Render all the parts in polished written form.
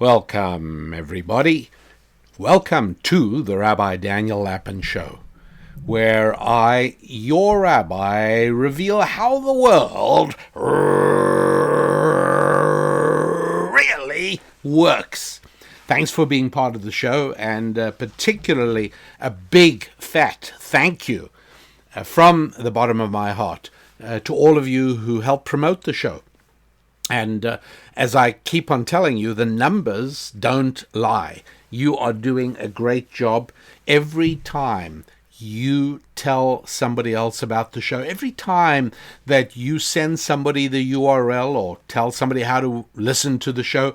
Welcome, everybody. Welcome to the Rabbi Daniel Lapin Show, where I, your rabbi, reveal how the world really works. Thanks for being part of the show, and particularly a big, fat thank you from the bottom of my heart to all of you who help promote the show. And as I keep on telling you, the numbers don't lie. You are doing a great job every time you tell somebody else about the show. Every time that you send somebody the URL or tell somebody how to listen to the show,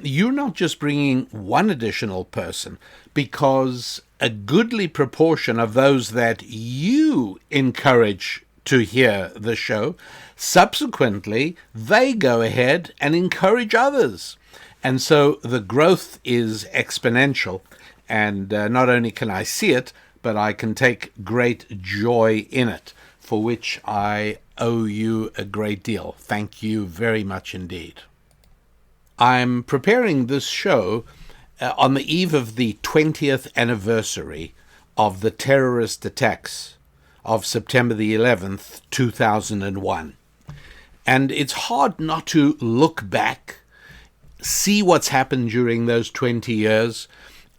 you're not just bringing one additional person, because a goodly proportion of those that you encourage to hear the show, subsequently, they go ahead and encourage others. And so the growth is exponential. And not only can I see it, but I can take great joy in it, for which I owe you a great deal. Thank you very much indeed. I'm preparing this show on the eve of the 20th anniversary of the terrorist attacks of September the 11th, 2001. And it's hard not to look back, see what's happened during those 20 years,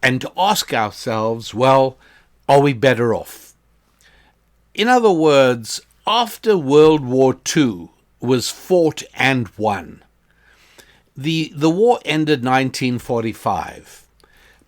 and to ask ourselves, well, are we better off? In other words, after World War II was fought and won, the war ended 1945.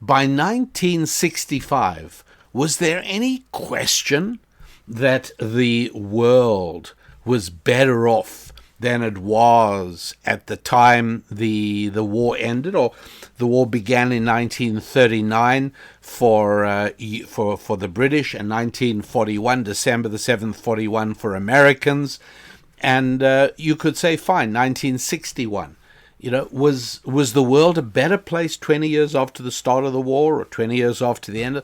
By 1965, was there any question that the world was better off than it was at the time the war ended, or the war began in 1939 for the British, and 1941, December the 7th, 41 for Americans, and you could say, fine, 1961. Was the world a better place 20 years after the start of the war, or 20 years after the end?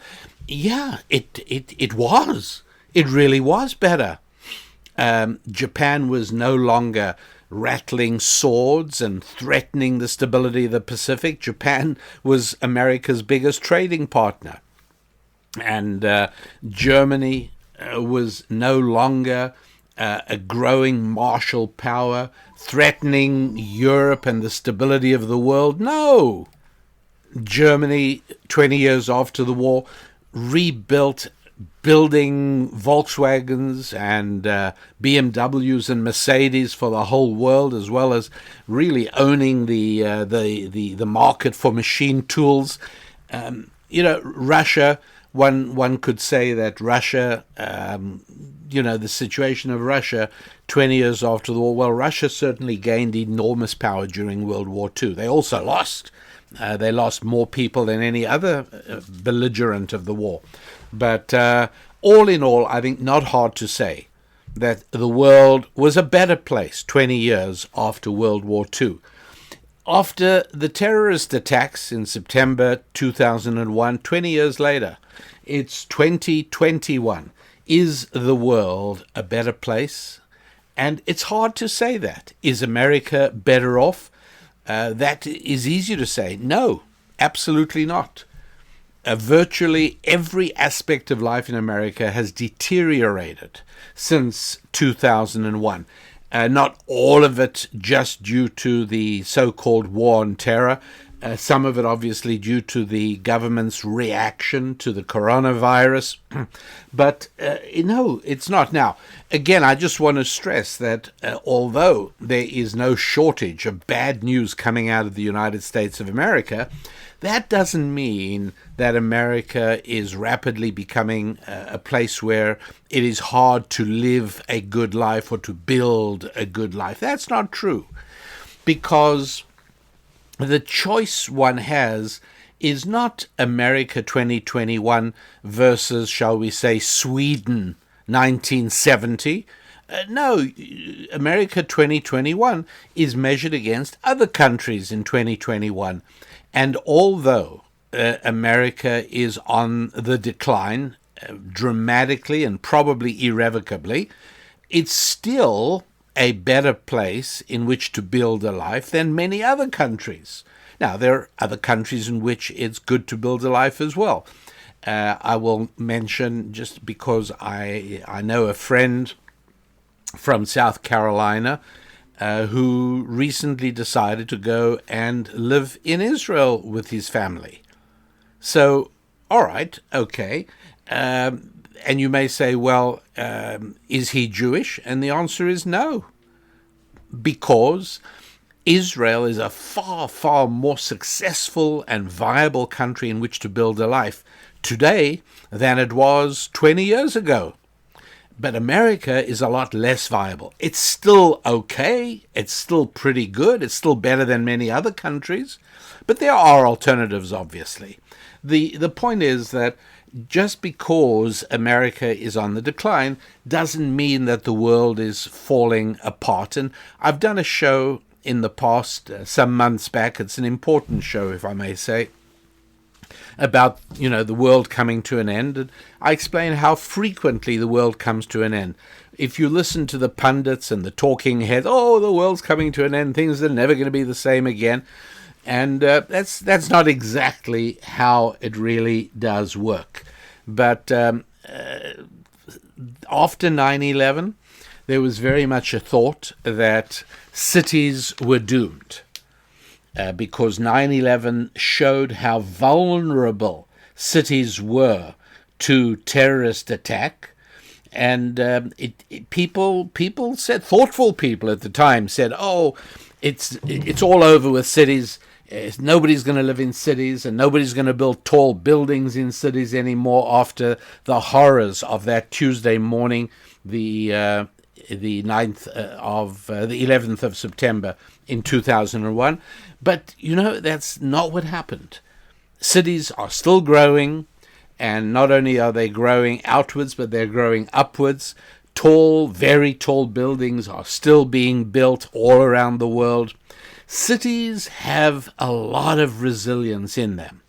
Yeah, it was. It really was better. Japan was no longer rattling swords and threatening the stability of the Pacific. Japan was America's biggest trading partner. And Germany was no longer a growing martial power threatening Europe and the stability of the world. No! Germany, 20 years after the war, rebuilt, building Volkswagens and BMWs and Mercedes for the whole world, as well as really owning the market for machine tools. Russia, one could say that Russia, the situation of Russia 20 years after the war, well, Russia certainly gained enormous power during World War II. They also lost. They lost more people than any other belligerent of the war. But all in all, I think not hard to say that the world was a better place 20 years after World War II. After the terrorist attacks in September 2001, 20 years later, it's 2021. Is the world a better place? And it's hard to say that. Is America better off? That is easy to say. No, absolutely not. Virtually every aspect of life in America has deteriorated since 2001. Not all of it just due to the so-called war on terror. Some of it obviously due to the government's reaction to the coronavirus. But no, it's not. Now, again, I just want to stress that although there is no shortage of bad news coming out of the United States of America, that doesn't mean that America is rapidly becoming a place where it is hard to live a good life or to build a good life. That's not true, because the choice one has is not America 2021 versus, shall we say, Sweden 1970. No, America 2021 is measured against other countries in 2021. And although America is on the decline dramatically and probably irrevocably, it's still a better place in which to build a life than many other countries. Now, there are other countries in which it's good to build a life as well. I will mention, just because I know a friend from South Carolina who recently decided to go and live in Israel with his family. So, all right, okay. And you may say, well, is he Jewish? And the answer is no, because Israel is a far, far more successful and viable country in which to build a life today than it was 20 years ago. But America is a lot less viable. It's still okay. It's still pretty good. It's still better than many other countries. But there are alternatives, obviously. The point is that just because America is on the decline doesn't mean that the world is falling apart. And I've done a show in the past, some months back, it's an important show, if I may say, about, the world coming to an end. And I explain how frequently the world comes to an end. If you listen to the pundits and the talking heads, the world's coming to an end, things are never going to be the same again. And that's not exactly how it really does work. But after 9/11, there was very much a thought that cities were doomed. Because 9/11 showed how vulnerable cities were to terrorist attack, and people said, thoughtful people at the time said, it's all over with cities. Nobody's going to live in cities, and nobody's going to build tall buildings in cities anymore after the horrors of that Tuesday morning, the 11th of September in 2001. But, that's not what happened. Cities are still growing, and not only are they growing outwards, but they're growing upwards. Tall, very tall buildings are still being built all around the world. Cities have a lot of resilience in them.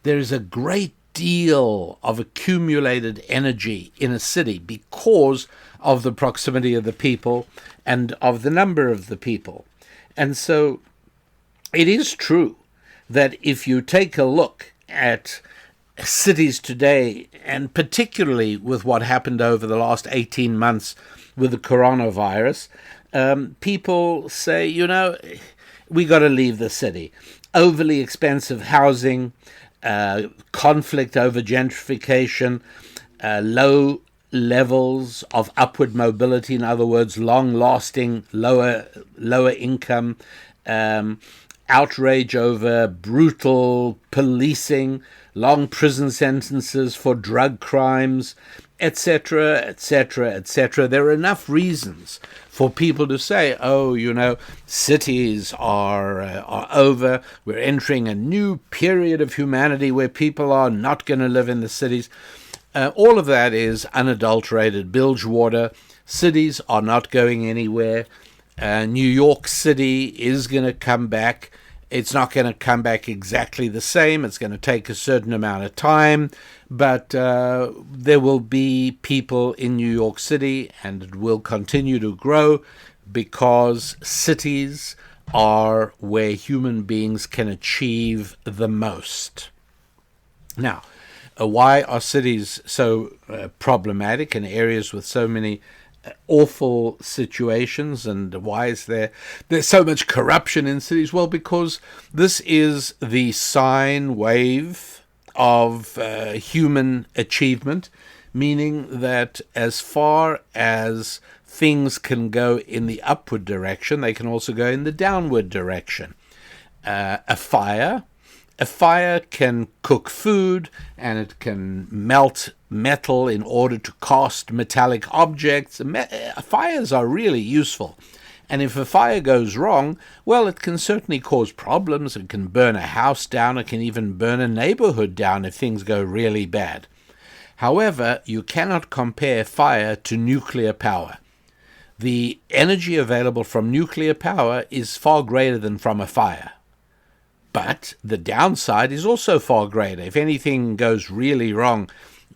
There is a great deal of accumulated energy in a city because of the proximity of the people and of the number of the people. And so it is true that if you take a look at cities today, and particularly with what happened over the last 18 months with the coronavirus, people say, we got to leave the city. Overly expensive housing, conflict over gentrification, low levels of upward mobility, in other words, long-lasting, lower income, outrage over brutal policing, long prison sentences for drug crimes, etc., etc., etc. There are enough reasons for people to say, cities are over. We're entering a new period of humanity where people are not going to live in the cities. All of that is unadulterated bilge water. Cities are not going anywhere. New York City is going to come back. It's not going to come back exactly the same. It's going to take a certain amount of time, but there will be people in New York City, and it will continue to grow because cities are where human beings can achieve the most. Now, why are cities so problematic in areas with so many awful situations, and why is there's so much corruption in cities? Well, because this is the sine wave of human achievement, meaning that as far as things can go in the upward direction, they can also go in the downward direction. A fire can cook food, and it can melt metal in order to cast metallic objects. Fires are really useful. And if a fire goes wrong, well, it can certainly cause problems. It can burn a house down. It can even burn a neighborhood down if things go really bad. However, you cannot compare fire to nuclear power. The energy available from nuclear power is far greater than from a fire. But the downside is also far greater. If anything goes really wrong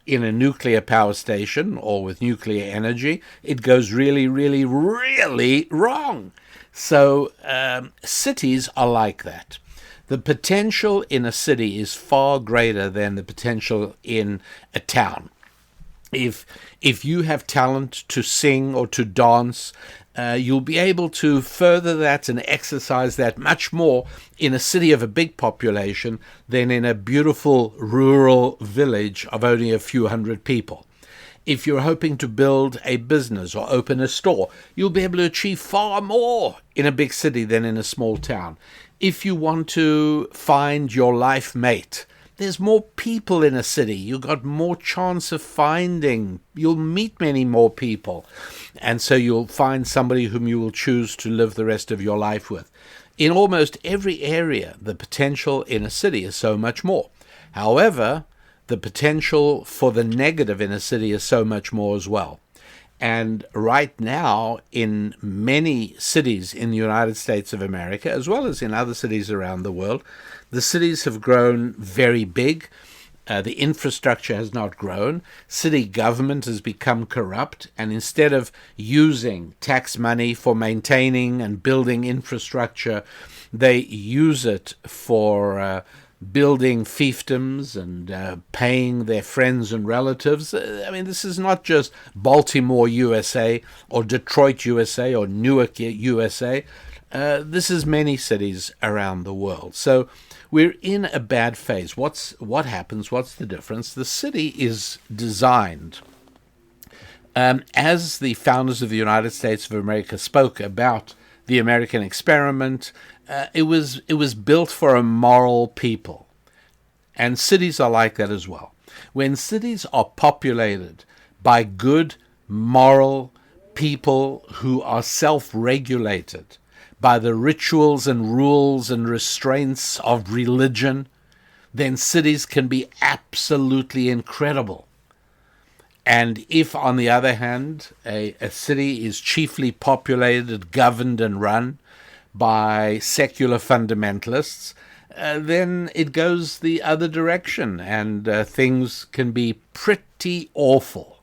in a nuclear power station or with nuclear energy, it goes really, really, really wrong. So cities are like that. The potential in a city is far greater than the potential in a town. If you have talent to sing or to dance, you'll be able to further that and exercise that much more in a city of a big population than in a beautiful rural village of only a few hundred people. If you're hoping to build a business or open a store, you'll be able to achieve far more in a big city than in a small town. If you want to find your life mate, there's more people in a city. You've got more chance of finding. You'll meet many more people. And so you'll find somebody whom you will choose to live the rest of your life with. In almost every area, the potential in a city is so much more. However, the potential for the negative in a city is so much more as well. And right now, in many cities in the United States of America, as well as in other cities around the world, the cities have grown very big. The infrastructure has not grown. City government has become corrupt. And instead of using tax money for maintaining and building infrastructure, they use it for building fiefdoms and paying their friends and relatives. I mean, this is not just Baltimore, USA, or Detroit, USA, or Newark, USA. This is many cities around the world. So we're in a bad phase. What happens? What's the difference? The city is designed, as the founders of the United States of America spoke about the American experiment. It was built for a moral people, and cities are like that as well. When cities are populated by good, moral people who are self-regulated by the rituals and rules and restraints of religion, then cities can be absolutely incredible. And if, on the other hand, a city is chiefly populated, governed, and run by secular fundamentalists, then it goes the other direction, and things can be pretty awful.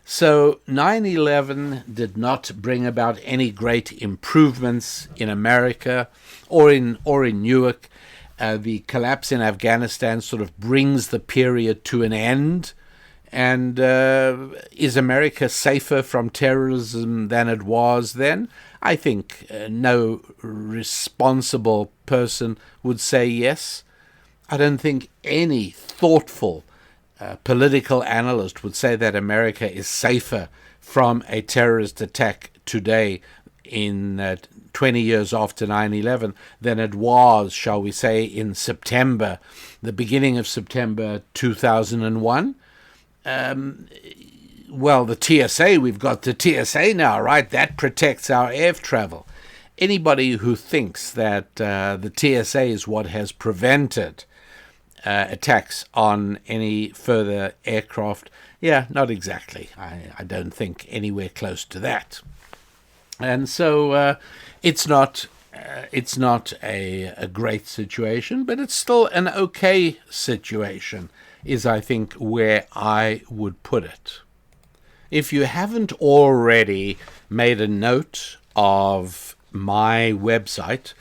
So 9/11 did not bring about any great improvements in America or in Newark. The collapse in Afghanistan sort of brings the period to an end. And is America safer from terrorism than it was then? I think no responsible person would say yes. I don't think any thoughtful political analyst would say that America is safer from a terrorist attack today in 20 years after 9/11 than it was, shall we say, in September, the beginning of September 2001. Well, the TSA, we've got the TSA now, right? That protects our air travel. Anybody who thinks that the TSA is what has prevented attacks on any further aircraft, yeah, not exactly. I don't think anywhere close to that. And so it's not a great situation, but it's still an okay situation, is I think where I would put it. If you haven't already made a note of my website,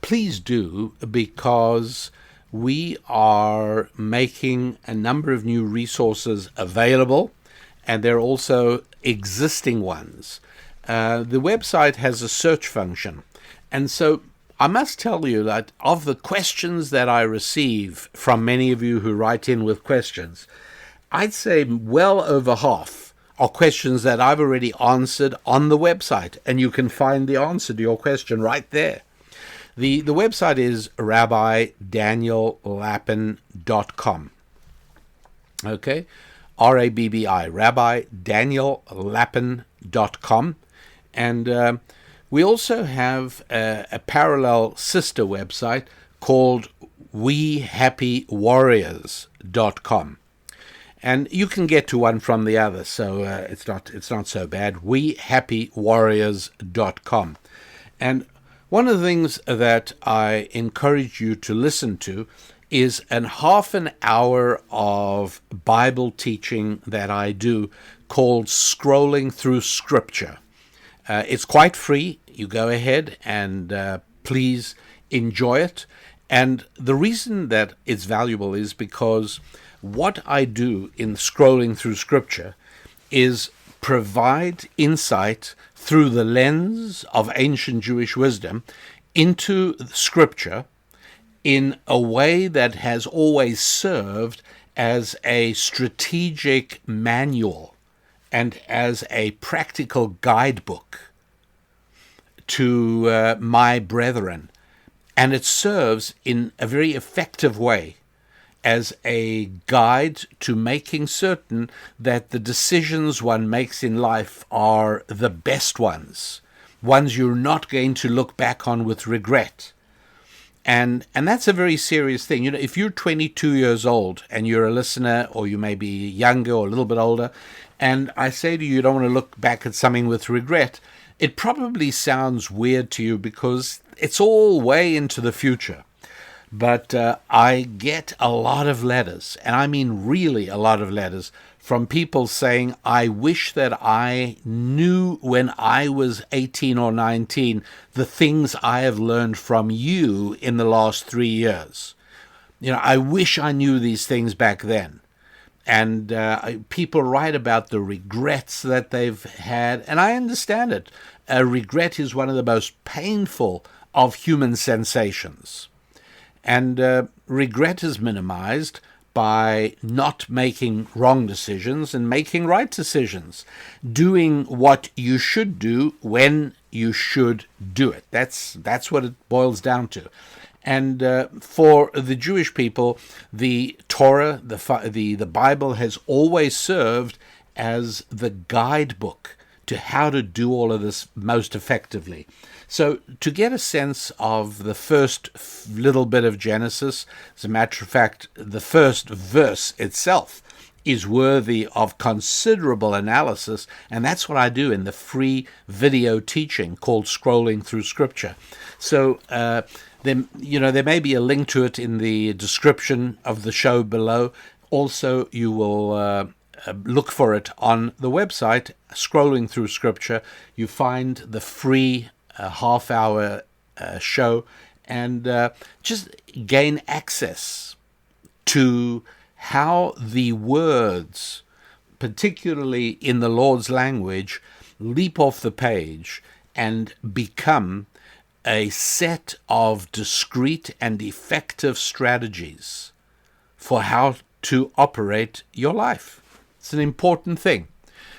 please do, because we are making a number of new resources available, and there are also existing ones. The website has a search function, and so I must tell you that of the questions that I receive from many of you who write in with questions, I'd say well over half are questions that I've already answered on the website, and you can find the answer to your question right there. The website is rabbidaniellapin.com. Okay? RABBI, rabbidaniellapin.com. And we also have a parallel sister website called wehappywarriors.com. And you can get to one from the other, so it's not so bad. wehappywarriors.com. And one of the things that I encourage you to listen to is half an hour of Bible teaching that I do called Scrolling Through Scripture. It's quite free. You go ahead and please enjoy it. And the reason that it's valuable is because what I do in scrolling through Scripture is provide insight through the lens of ancient Jewish wisdom into Scripture in a way that has always served as a strategic manual and as a practical guidebook to my brethren. And it serves in a very effective way as a guide to making certain that the decisions one makes in life are the best ones you're not going to look back on with regret. And that's a very serious thing. If you're 22 years old and you're a listener, or you may be younger or a little bit older, and I say to you, you don't want to look back at something with regret, it probably sounds weird to you because it's all way into the future. But I get a lot of letters, and I mean really a lot of letters, from people saying, I wish that I knew when I was 18 or 19 the things I have learned from you in the last 3 years. I wish I knew these things back then. And people write about the regrets that they've had, and I understand it. A regret is one of the most painful of human sensations. And regret is minimized by not making wrong decisions and making right decisions, doing what you should do when you should do it. That's what it boils down to. And for the Jewish people, the Torah, the Bible, has always served as the guidebook to how to do all of this most effectively. So to get a sense of the first little bit of Genesis, as a matter of fact, the first verse itself is worthy of considerable analysis, and that's what I do in the free video teaching called Scrolling Through Scripture. So there may be a link to it in the description of the show below. Also, you will look for it on the website, Scrolling Through Scripture. You find the free half-hour show, and just gain access to how the words, particularly in the Lord's language, leap off the page and become a set of discrete and effective strategies for how to operate your life. It's an important thing.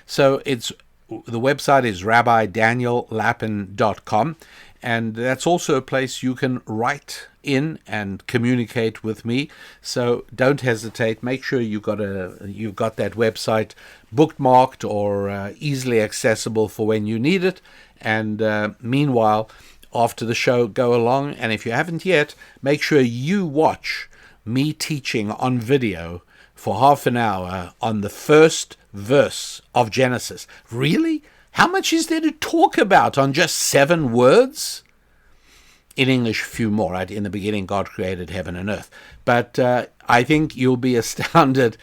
So the website is rabbidaniellapin.com, and that's also a place you can write in and communicate with me. So don't hesitate. Make sure you've got that website bookmarked or easily accessible for when you need it. And meanwhile, after the show, go along, and if you haven't yet, make sure you watch me teaching on video for half an hour on the first verse of Genesis. Really? How much is there to talk about on just 7 words? In English, a few more, right? In the beginning, God created heaven and earth. But I think you'll be astounded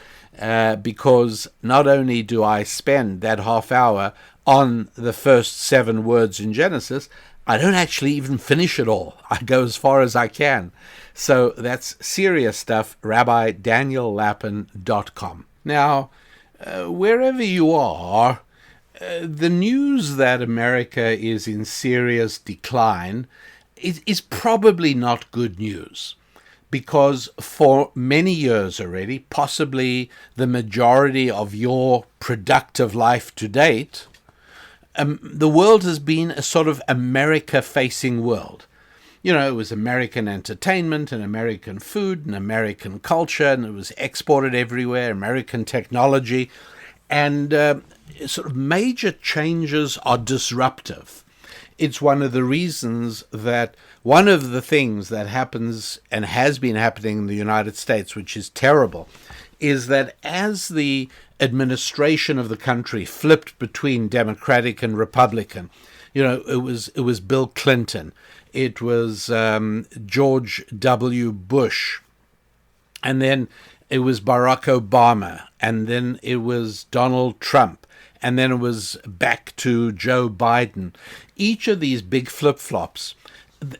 because not only do I spend that half hour on the first 7 words in Genesis, I don't actually even finish it all. I go as far as I can. So that's serious stuff, rabbidaniellapin.com. Now, wherever you are, the news that America is in serious decline is probably not good news, because for many years already, possibly the majority of your productive life to date, the world has been a sort of America-facing world. It was American entertainment and American food and American culture, and it was exported everywhere, American technology, and sort of major changes are disruptive. It's one of the reasons that one of the things that happens and has been happening in the United States, which is terrible, is that as the administration of the country flipped between Democratic and Republican, it was Bill Clinton, it was George W. Bush, and then it was Barack Obama, and then it was Donald Trump, and then it was back to Joe Biden. Each of these big flip-flops,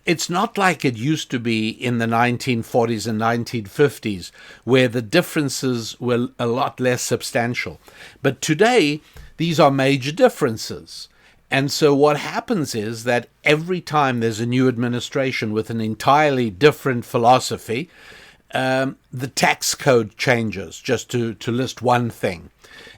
it's not like it used to be in the 1940s and 1950s, where the differences were a lot less substantial. But today, these are major differences. And so what happens is that every time there's a new administration with an entirely different philosophy, the tax code changes, just to list one thing.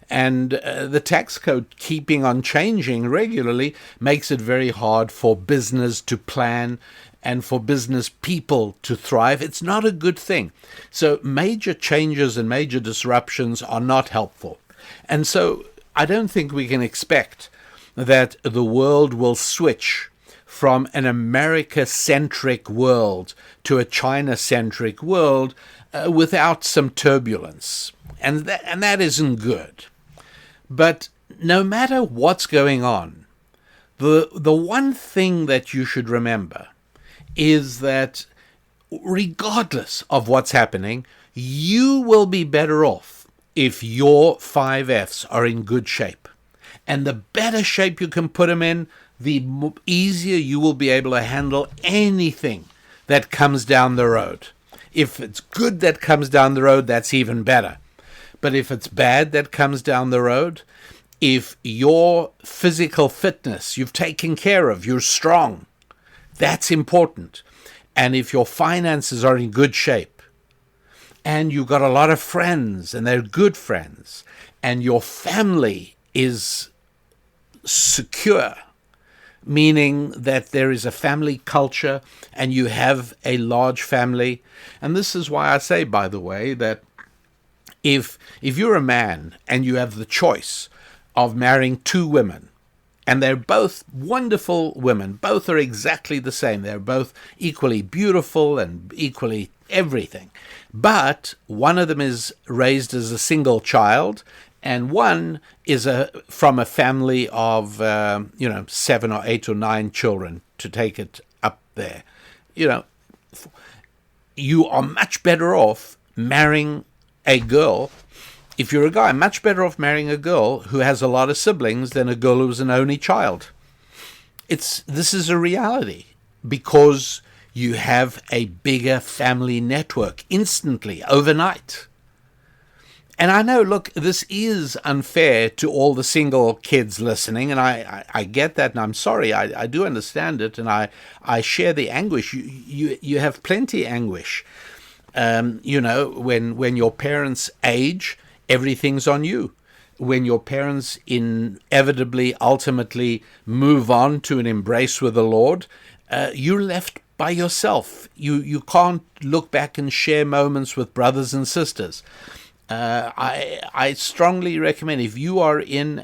And the tax code keeping on changing regularly makes it very hard for business to plan and for business people to thrive. It's not a good thing. So major changes and major disruptions are not helpful. And so I don't think we can expect that the world will switch from an America-centric world to a China-centric world without some turbulence. And that isn't good. But no matter what's going on, the one thing that you should remember is that regardless of what's happening, you will be better off if your 5 Fs are in good shape. And the better shape you can put them in, the easier you will be able to handle anything that comes down the road. If it's good that comes down the road, that's even better. But if it's bad that comes down the road, if your physical fitness you've taken care of, you're strong, that's important. And if your finances are in good shape, and you've got a lot of friends, and they're good friends, and your family is secure, meaning that there is a family culture and you have a large family. And this is why I say, by the way, that if you're a man and you have the choice of marrying 2 women, and they're both wonderful women, both are exactly the same, they're both equally beautiful and equally everything, but one of them is raised as a single child, and one is from a family of 7 or 8 or 9 children, to take it up there. You are much better off marrying a girl. If you're a guy, much better off marrying a girl who has a lot of siblings than a girl who's an only child. This is a reality, because you have a bigger family network instantly, overnight. And I know, look, this is unfair to all the single kids listening, and I get that, and I'm sorry, I do understand it, and I share the anguish. You have plenty anguish. When your parents age, everything's on you. When your parents inevitably, ultimately move on to an embrace with the Lord, you're left by yourself. You can't look back and share moments with brothers and sisters. I strongly recommend, if you are in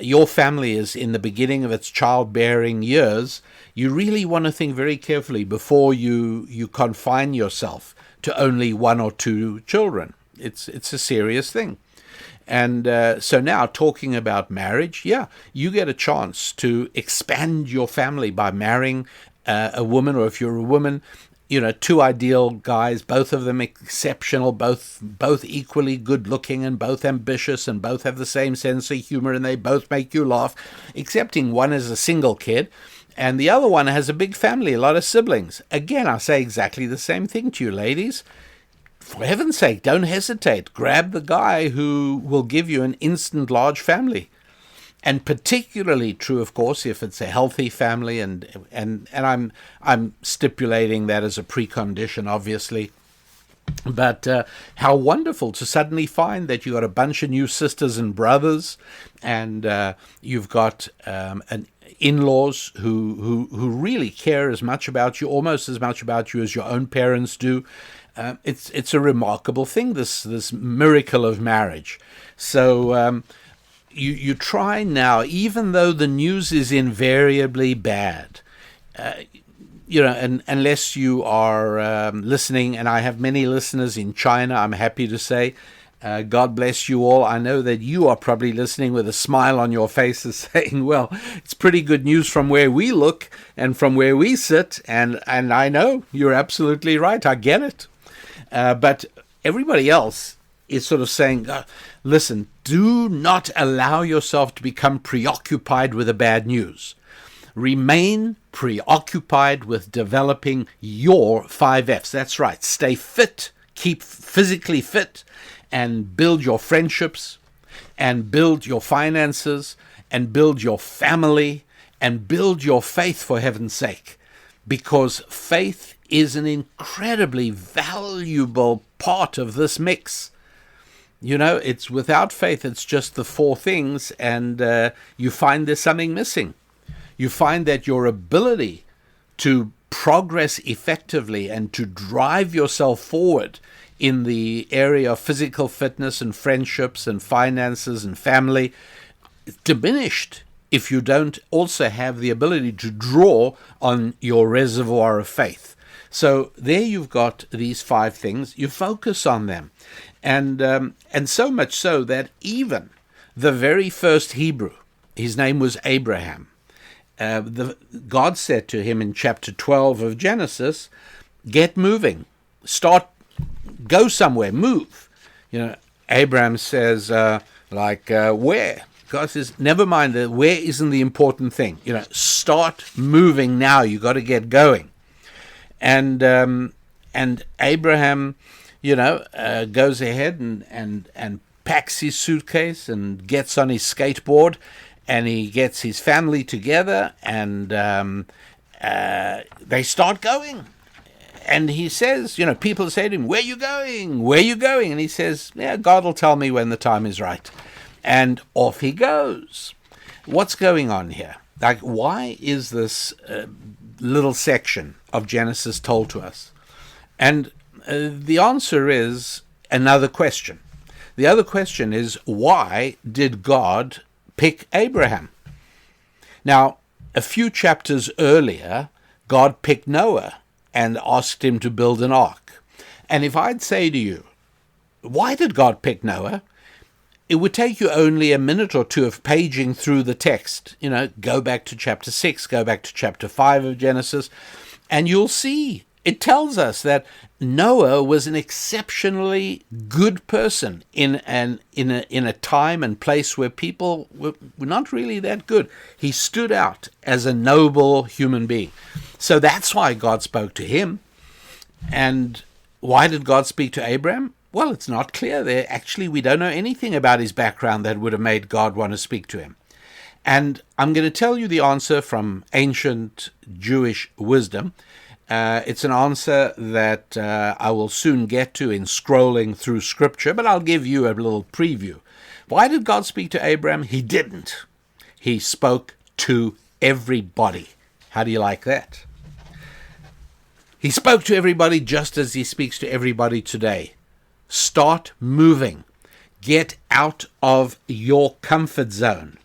your family is in the beginning of its childbearing years, you really want to think very carefully before you confine yourself to only 1 or 2 children. It's a serious thing. And so now, talking about marriage, you get a chance to expand your family by marrying a woman, or if you're a woman, 2 ideal guys, both of them exceptional, both equally good looking and both ambitious and both have the same sense of humor and they both make you laugh, excepting one is a single kid and the other one has a big family, a lot of siblings. Again, I say exactly the same thing to you, ladies. For heaven's sake, don't hesitate. Grab the guy who will give you an instant large family. And particularly true, of course, if it's a healthy family, and I'm stipulating that as a precondition, obviously. But how wonderful to suddenly find that you've got a bunch of new sisters and brothers, and you've got in-laws who really care as much about you, almost as much about you as your own parents do. It's a remarkable thing, this miracle of marriage. So you try now, even though the news is invariably bad, and unless you are listening, and I have many listeners in China, I'm happy to say, God bless you all. I know that you are probably listening with a smile on your faces saying, well, it's pretty good news from where we look and from where we sit, and I know you're absolutely right. I get it. But everybody else is sort of saying, listen, do not allow yourself to become preoccupied with the bad news. Remain preoccupied with developing your 5Fs. That's right. Stay fit, keep physically fit, and build your friendships, and build your finances, and build your family, and build your faith, for heaven's sake. Because faith is an incredibly valuable part of this mix. You know, it's without faith, it's just the four things, and you find there's something missing. You find that your ability to progress effectively and to drive yourself forward in the area of physical fitness and friendships and finances and family is diminished if you don't also have the ability to draw on your reservoir of faith. So there you've got these 5 things. You focus on them. And so much so that even the very first Hebrew, his name was Abraham, God said to him in chapter 12 of Genesis, get moving, go somewhere, move. You know, Abraham says, where? God says, never mind, where isn't the important thing. You know, start moving now. You got to get going. And Abraham, goes ahead and packs his suitcase and gets on his skateboard, and he gets his family together, and they start going. And he says, people say to him, where are you going? Where are you going? And he says, yeah, God will tell me when the time is right. And off he goes. What's going on here? Like, why is this little section of Genesis told to us? And the answer is another question. The other question is, why did God pick Abraham? Now, a few chapters earlier, God picked Noah and asked him to build an ark. And if I'd say to you, why did God pick Noah? It would take you only a minute or two of paging through the text. Go back to chapter 6, go back to chapter 5 of Genesis, and you'll see it tells us that Noah was an exceptionally good person in a time and place where people were not really that good. He stood out as a noble human being. So that's why God spoke to him. And why did God speak to Abraham? Well, it's not clear there. Actually, we don't know anything about his background that would have made God want to speak to him. And I'm going to tell you the answer from ancient Jewish wisdom. It's an answer that I will soon get to in scrolling through Scripture, but I'll give you a little preview. Why did God speak to Abraham? He didn't. He spoke to everybody. How do you like that? He spoke to everybody just as he speaks to everybody today. Start moving. Get out of your comfort zone.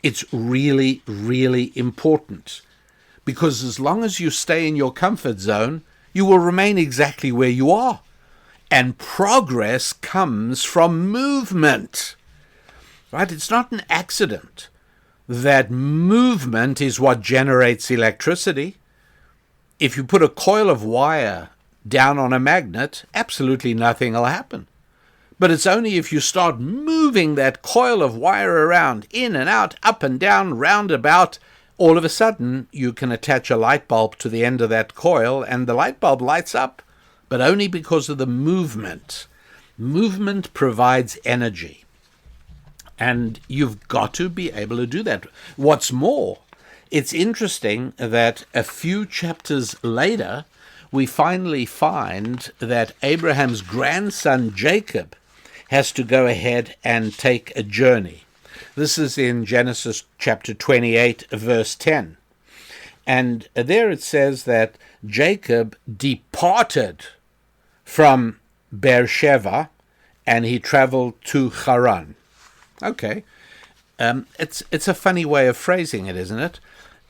It's really, really important. Because as long as you stay in your comfort zone, you will remain exactly where you are. And progress comes from movement. Right? It's not an accident that movement is what generates electricity. If you put a coil of wire down on a magnet, absolutely nothing will happen. But it's only if you start moving that coil of wire around, in and out, up and down, round about, all of a sudden you can attach a light bulb to the end of that coil and the light bulb lights up, but only because of the movement. Movement provides energy. And you've got to be able to do that. What's more, it's interesting that a few chapters later, we finally find that Abraham's grandson Jacob has to go ahead and take a journey. This is in Genesis chapter 28, verse 10. And there it says that Jacob departed from Beersheba and he traveled to Haran. Okay. It's a funny way of phrasing it, isn't it?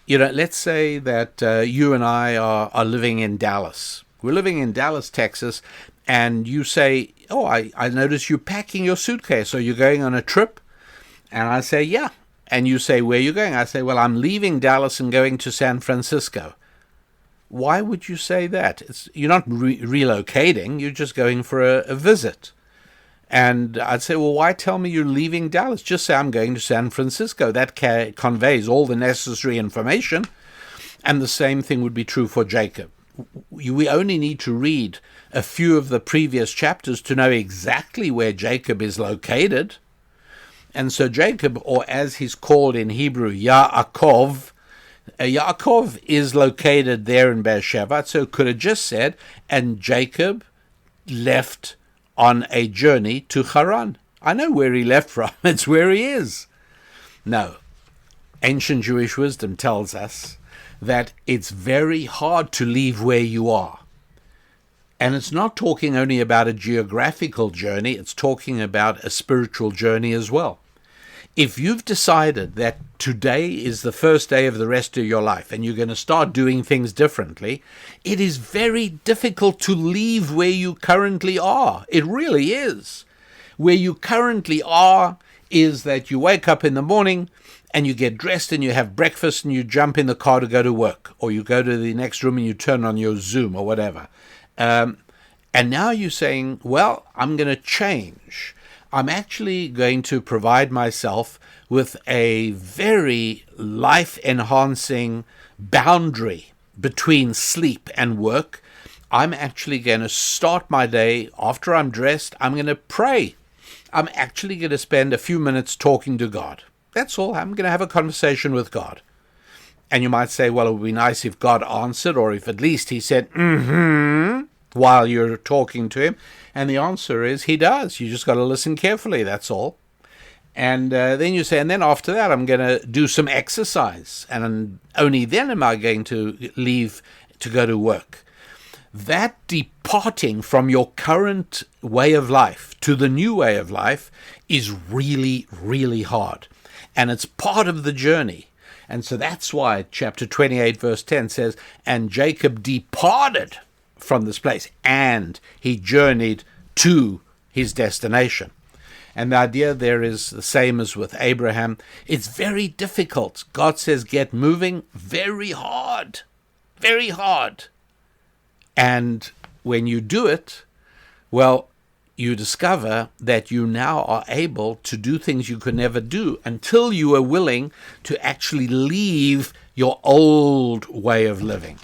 Let's say that you and I are living in Dallas. We're living in Dallas, Texas, and you say, oh, I notice you're packing your suitcase. Are you going on a trip? And I say, yeah. And you say, where are you going? I say, well, I'm leaving Dallas and going to San Francisco. Why would you say that? You're not relocating. You're just going for a visit. And I'd say, well, why tell me you're leaving Dallas? Just say I'm going to San Francisco. That conveys all the necessary information. And the same thing would be true for Jacob. We only need to read a few of the previous chapters to know exactly where Jacob is located. And so Jacob, or as he's called in Hebrew, Yaakov, Yaakov is located there in Beersheba. So it could have just said, and Jacob left on a journey to Haran. I know where he left from. It's where he is. No. Ancient Jewish wisdom tells us that it's very hard to leave where you are. And it's not talking only about a geographical journey, it's talking about a spiritual journey as well. If you've decided that today is the first day of the rest of your life and you're going to start doing things differently, it is very difficult to leave where you currently are. It really is. Where you currently are is that you wake up in the morning and you get dressed and you have breakfast and you jump in the car to go to work, or you go to the next room and you turn on your Zoom or whatever. And now you're saying, well, I'm going to change. I'm actually going to provide myself with a very life-enhancing boundary between sleep and work. I'm actually going to start my day after I'm dressed. I'm going to pray. I'm actually going to spend a few minutes talking to God. That's all. I'm going to have a conversation with God. And you might say, well, it would be nice if God answered, or if at least he said, while you're talking to him. And the answer is he does. You just got to listen carefully. That's all. And then you say, and then after that, I'm going to do some exercise. And only then am I going to leave to go to work. That departing from your current way of life to the new way of life is really, really hard. And it's part of the journey. And so that's why chapter 28, verse 10 says, and Jacob departed from this place, and he journeyed to his destination. And the idea there is the same as with Abraham. It's very difficult. God says, get moving. Very hard. Very hard. And when you do it, well, you discover that you now are able to do things you could never do until you are willing to actually leave your old way of living.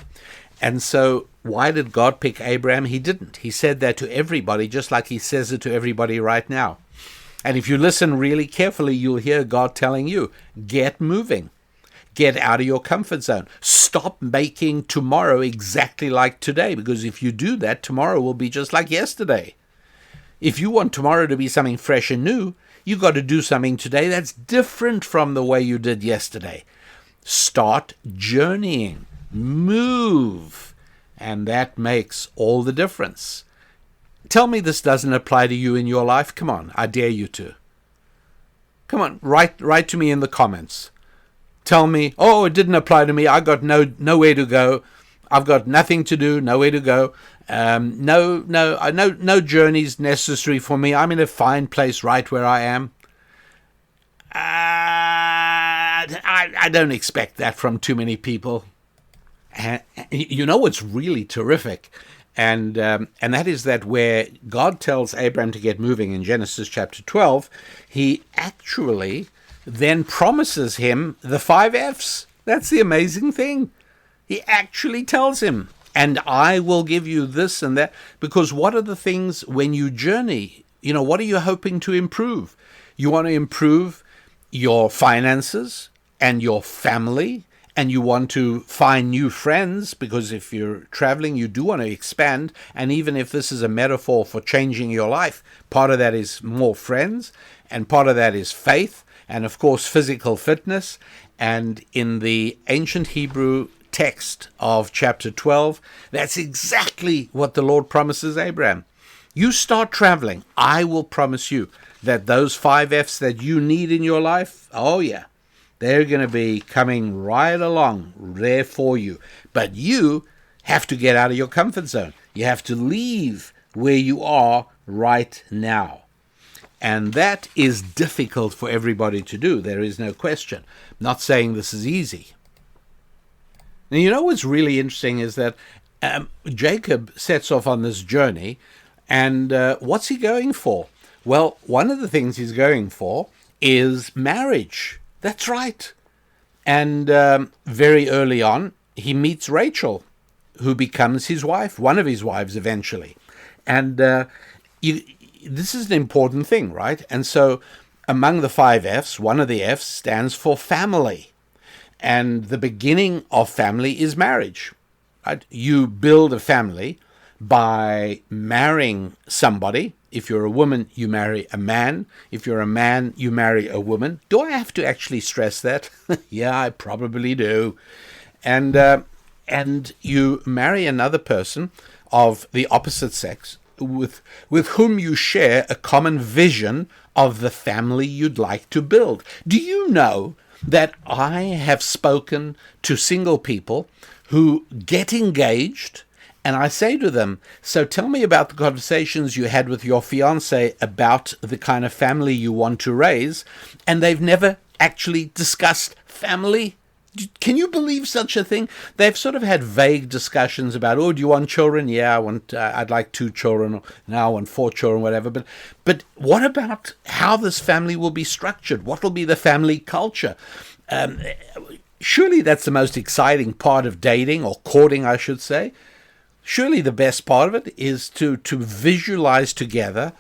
And so why did God pick Abraham? He didn't. He said that to everybody, just like he says it to everybody right now. And if you listen really carefully, you'll hear God telling you, get moving. Get out of your comfort zone. Stop making tomorrow exactly like today, because if you do that, tomorrow will be just like yesterday. If you want tomorrow to be something fresh and new, you've got to do something today that's different from the way you did yesterday. Start journeying. Move. And that makes all the difference. Tell me this doesn't apply to you in your life. Come on, I dare you to. Come on, write to me in the comments. Tell me, oh, it didn't apply to me. I got nowhere to go. I've got nothing to do, nowhere to go. No journey's necessary for me. I'm in a fine place right where I am. I don't expect that from too many people. And you know what's really terrific? And that is that where God tells Abraham to get moving in Genesis chapter 12, he actually then promises him the 5 F's. That's the amazing thing. He actually tells him, and I will give you this and that. Because what are the things when you journey? You know, what are you hoping to improve? You want to improve your finances and your family, and you want to find new friends, because if you're traveling, you do want to expand. And even if this is a metaphor for changing your life, part of that is more friends, and part of that is faith, and of course, physical fitness. And in the ancient Hebrew text of chapter 12, that's exactly what the Lord promises Abraham. You start traveling, I will promise you that those 5 F's that you need in your life, oh yeah, they're going to be coming right along there for you. But you have to get out of your comfort zone. You have to leave where you are right now. And that is difficult for everybody to do. There is no question. I'm not saying this is easy. Now, you know what's really interesting is that Jacob sets off on this journey, and what's he going for? Well, one of the things he's going for is marriage. That's right. And very early on, he meets Rachel, who becomes his wife, one of his wives eventually. And this is an important thing, right? And so among the 5 F's, one of the F's stands for family. And the beginning of family is marriage. Right? You build a family by marrying somebody. If you're a woman, you marry a man. If you're a man, you marry a woman. Do I have to actually stress that? Yeah, I probably do. And you marry another person of the opposite sex with whom you share a common vision of the family you'd like to build. Do you know that I have spoken to single people who get engaged, and I say to them, so tell me about the conversations you had with your fiancé about the kind of family you want to raise, and they've never actually discussed family. Can you believe such a thing? They've sort of had vague discussions about, oh, do you want children? Yeah, I'd like 2 children, or now I want 4 children, whatever. But what about how this family will be structured? What will be the family culture? Surely that's the most exciting part of dating, or courting, I should say. Surely the best part of it is to visualize together,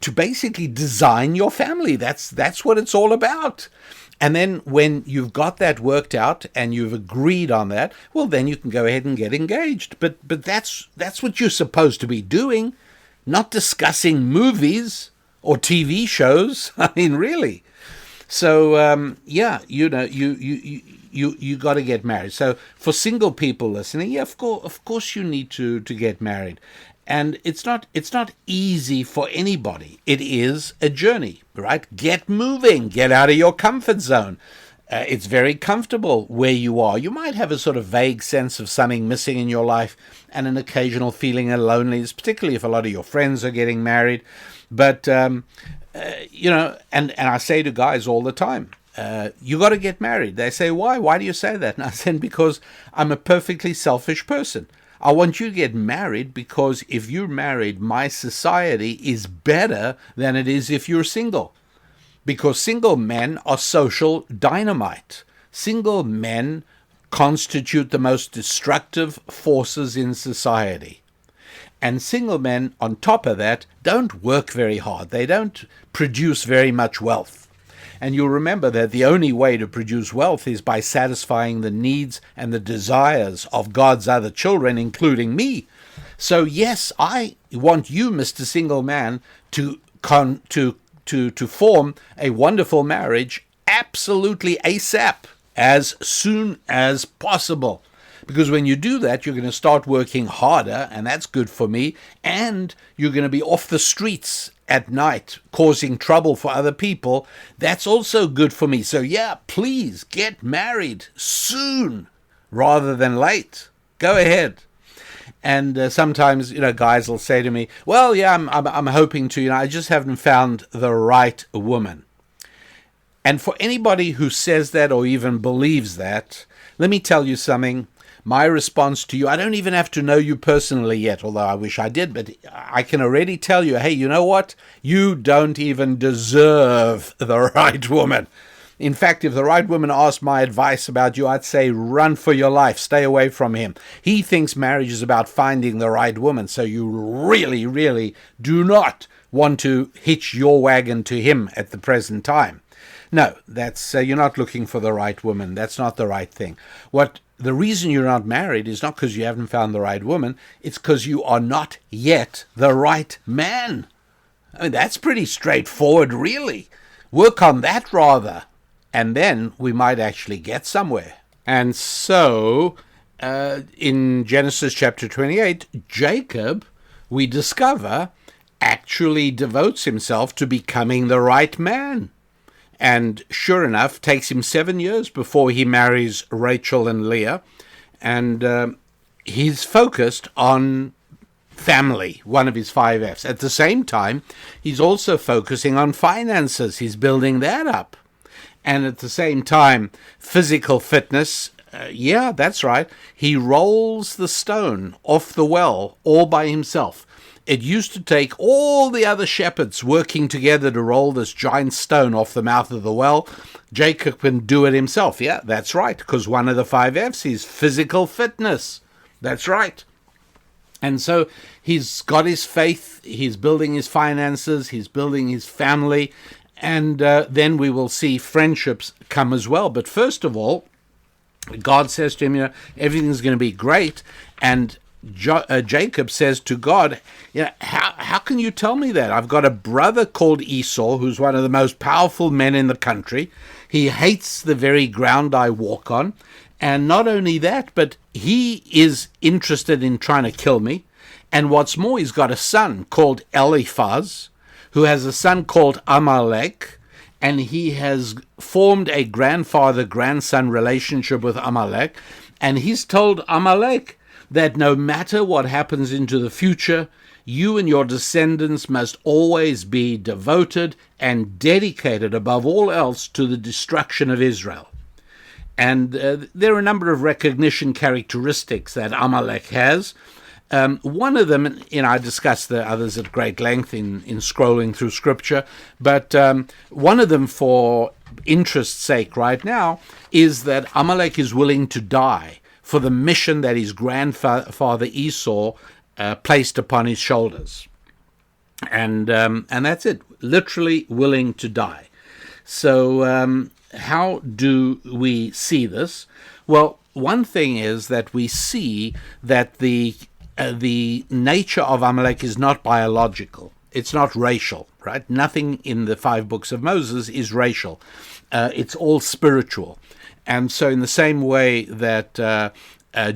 to basically design your family. That's what it's all about. And then when you've got that worked out and you've agreed on that, well, then you can go ahead and get engaged. But that's what you're supposed to be doing, not discussing movies or TV shows. I mean, really. So, yeah, you know, you got to get married. So for single people listening, yeah, of course you need to get married. And it's not easy for anybody. It is a journey, right? Get moving, get out of your comfort zone. It's very comfortable where you are. You might have a sort of vague sense of something missing in your life and an occasional feeling of loneliness, particularly if a lot of your friends are getting married. But, you know, and I say to guys all the time, you got to get married. They say, why? Why do you say that? And I said, because I'm a perfectly selfish person. I want you to get married because if you're married, my society is better than it is if you're single. Because single men are social dynamite. Single men constitute the most destructive forces in society. And single men, on top of that, don't work very hard. They don't produce very much wealth. And you'll remember that the only way to produce wealth is by satisfying the needs and the desires of God's other children, including me. So yes, I want you, Mr. Single Man, to form a wonderful marriage absolutely ASAP, as soon as possible. Because when you do that, you're going to start working harder, and that's good for me, and you're going to be off the streets at night causing trouble for other people. That's also good for me. So yeah, please get married soon rather than late. Go ahead. And sometimes, you know, guys will say to me, well, yeah, I'm hoping to, you know, I just haven't found the right woman. And for anybody who says that or even believes that, let me tell you something. My response to you, I don't even have to know you personally yet, although I wish I did, but I can already tell you, hey, you know what? You don't even deserve the right woman. In fact, if the right woman asked my advice about you, I'd say run for your life. Stay away from him. He thinks marriage is about finding the right woman, so you really, really do not want to hitch your wagon to him at the present time. No, that's you're not looking for the right woman. That's not the right thing. The reason you're not married is not because you haven't found the right woman. It's because you are not yet the right man. I mean, that's pretty straightforward, really. Work on that rather, and then we might actually get somewhere. And so, in Genesis chapter 28, Jacob, we discover, actually devotes himself to becoming the right man. And sure enough, takes him 7 years before he marries Rachel and Leah. And he's focused on family, one of his 5 F's. At the same time, he's also focusing on finances. He's building that up. And at the same time, physical fitness. Yeah, that's right. He rolls the stone off the well all by himself. it used to take all the other shepherds working together to roll this giant stone off the mouth of the well. Jacob can do it himself. Yeah, that's right, because one of the 5 F's is physical fitness. That's right. And so he's got his faith, he's building his finances, he's building his family, and then we will see friendships come as well. But first of all, God says to him, everything's going to be great, and Jacob says to God, how can you tell me that? I've got a brother called Esau, who's one of the most powerful men in the country. He hates the very ground I walk on. And not only that, but he is interested in trying to kill me. And what's more, he's got a son called Eliphaz, who has a son called Amalek, and he has formed a grandfather-grandson relationship with Amalek. And he's told Amalek that no matter what happens into the future, you and your descendants must always be devoted and dedicated above all else to the destruction of Israel. And there are a number of recognition characteristics that Amalek has. One of them, I discussed the others at great length in scrolling through Scripture, but one of them, for interest's sake right now, is that Amalek is willing to die for the mission that his grandfather Esau placed upon his shoulders. And that's it, literally willing to die. So how do we see this? Well, one thing is that we see that the nature of Amalek is not biological. It's not racial, right? Nothing in the 5 books of Moses is racial. It's all spiritual. And so in the same way that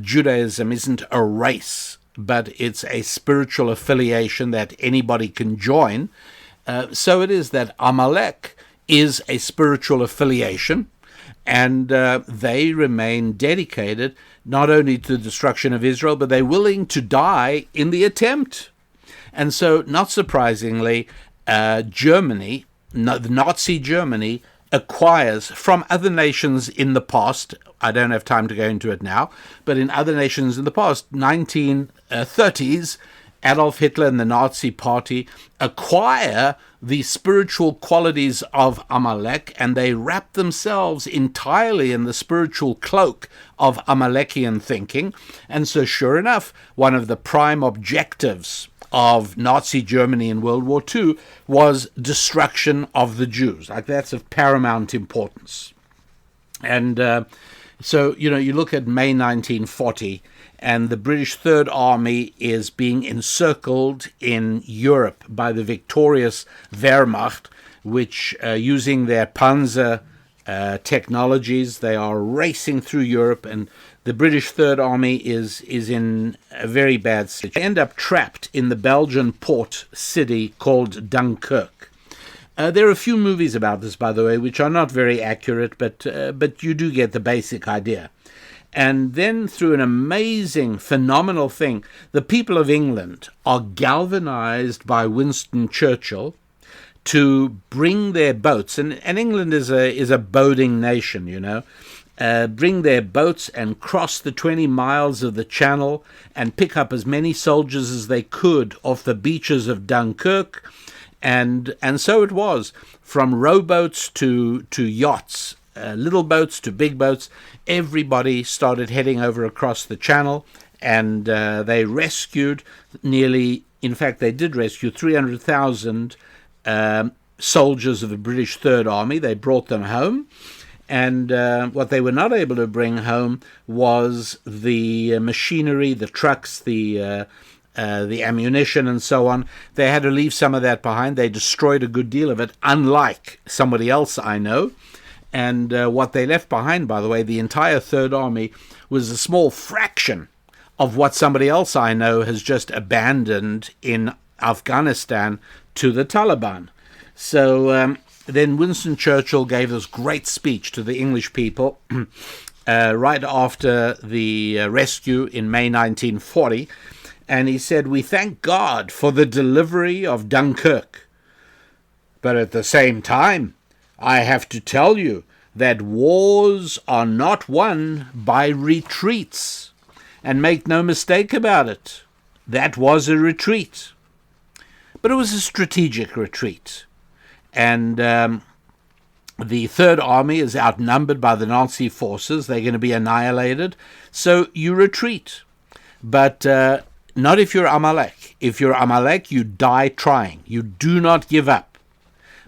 Judaism isn't a race, but it's a spiritual affiliation that anybody can join, so it is that Amalek is a spiritual affiliation, and they remain dedicated not only to the destruction of Israel, but they're willing to die in the attempt. And so, not surprisingly, Germany, the Nazi Germany, acquires from other nations in the past, I don't have time to go into it now, but in other nations in the past, 1930s, Adolf Hitler and the Nazi Party acquire the spiritual qualities of Amalek, and they wrap themselves entirely in the spiritual cloak of Amalekian thinking. And so, sure enough, one of the prime objectives of Nazi Germany in World War II was destruction of the Jews. Like, that's of paramount importance. And so, you look at May 1940, and the British Third Army is being encircled in Europe by the victorious Wehrmacht, which, using their Panzer technologies, they are racing through Europe, and the British Third Army is in a very bad situation. They end up trapped in the Belgian port city called Dunkirk. There are a few movies about this, by the way, which are not very accurate, but you do get the basic idea. And then, through an amazing, phenomenal thing, the people of England are galvanized by Winston Churchill to bring their boats, and England is a boating nation, bring their boats and cross the 20 miles of the Channel and pick up as many soldiers as they could off the beaches of Dunkirk. And so it was, from rowboats to yachts, little boats to big boats. Everybody started heading over across the Channel, and they rescued they did rescue 300,000 soldiers of the British Third Army. They brought them home, and what they were not able to bring home was the machinery, the trucks, the ammunition, and so on. They had to leave some of that behind. They destroyed a good deal of it, unlike somebody else I know. And what they left behind, by the way, the entire Third Army, was a small fraction of what somebody else I know has just abandoned in Afghanistan to the Taliban. So then Winston Churchill gave this great speech to the English people right after the rescue in May 1940. And he said, "We thank God for the delivery of Dunkirk. But at the same time, I have to tell you that wars are not won by retreats. And make no mistake about it, that was a retreat." But it was a strategic retreat. And the Third Army is outnumbered by the Nazi forces. They're going to be annihilated. So you retreat. But not if you're Amalek. If you're Amalek, you die trying. You do not give up,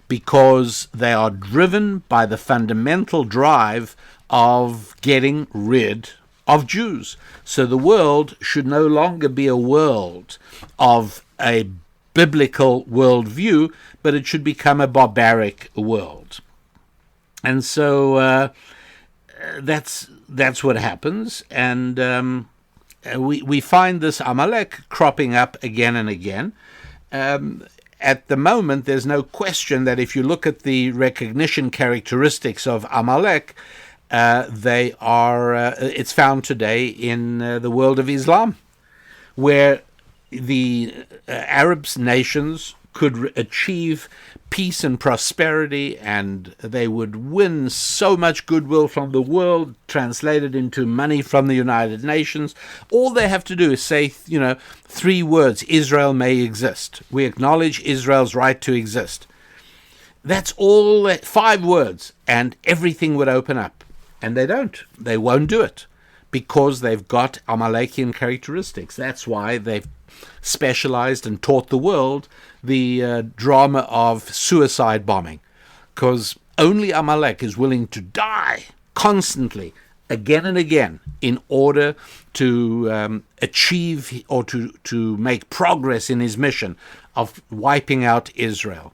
because they are driven by the fundamental drive of getting rid of Jews. So the world should no longer be a world of a biblical worldview, but it should become a barbaric world. And so that's what happens. And we find this Amalek cropping up again and again. At the moment, there's no question that if you look at the recognition characteristics of Amalek, they are. It's found today in the world of Islam, where the Arab nations could achieve peace and prosperity, and they would win so much goodwill from the world, translated into money from the United Nations. All they have to do is say, 3 words: Israel may exist. We acknowledge Israel's right to exist. That's all, 5 words, and everything would open up. And they don't. They won't do it, because they've got Amalekian characteristics. That's why they've specialized and taught the world the drama of suicide bombing, because only Amalek is willing to die constantly, again and again, in order to achieve or to make progress in his mission of wiping out Israel.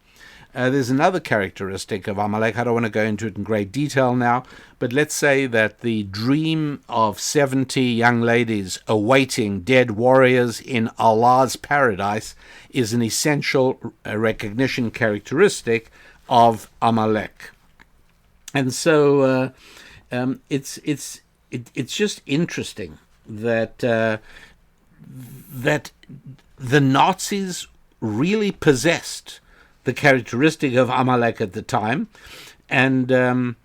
There's another characteristic of Amalek. I don't want to go into it in great detail now, but let's say that the dream of 70 young ladies awaiting dead warriors in Allah's paradise is an essential recognition characteristic of Amalek. And so it's just interesting that that the Nazis really possessed the characteristic of Amalek at the time. And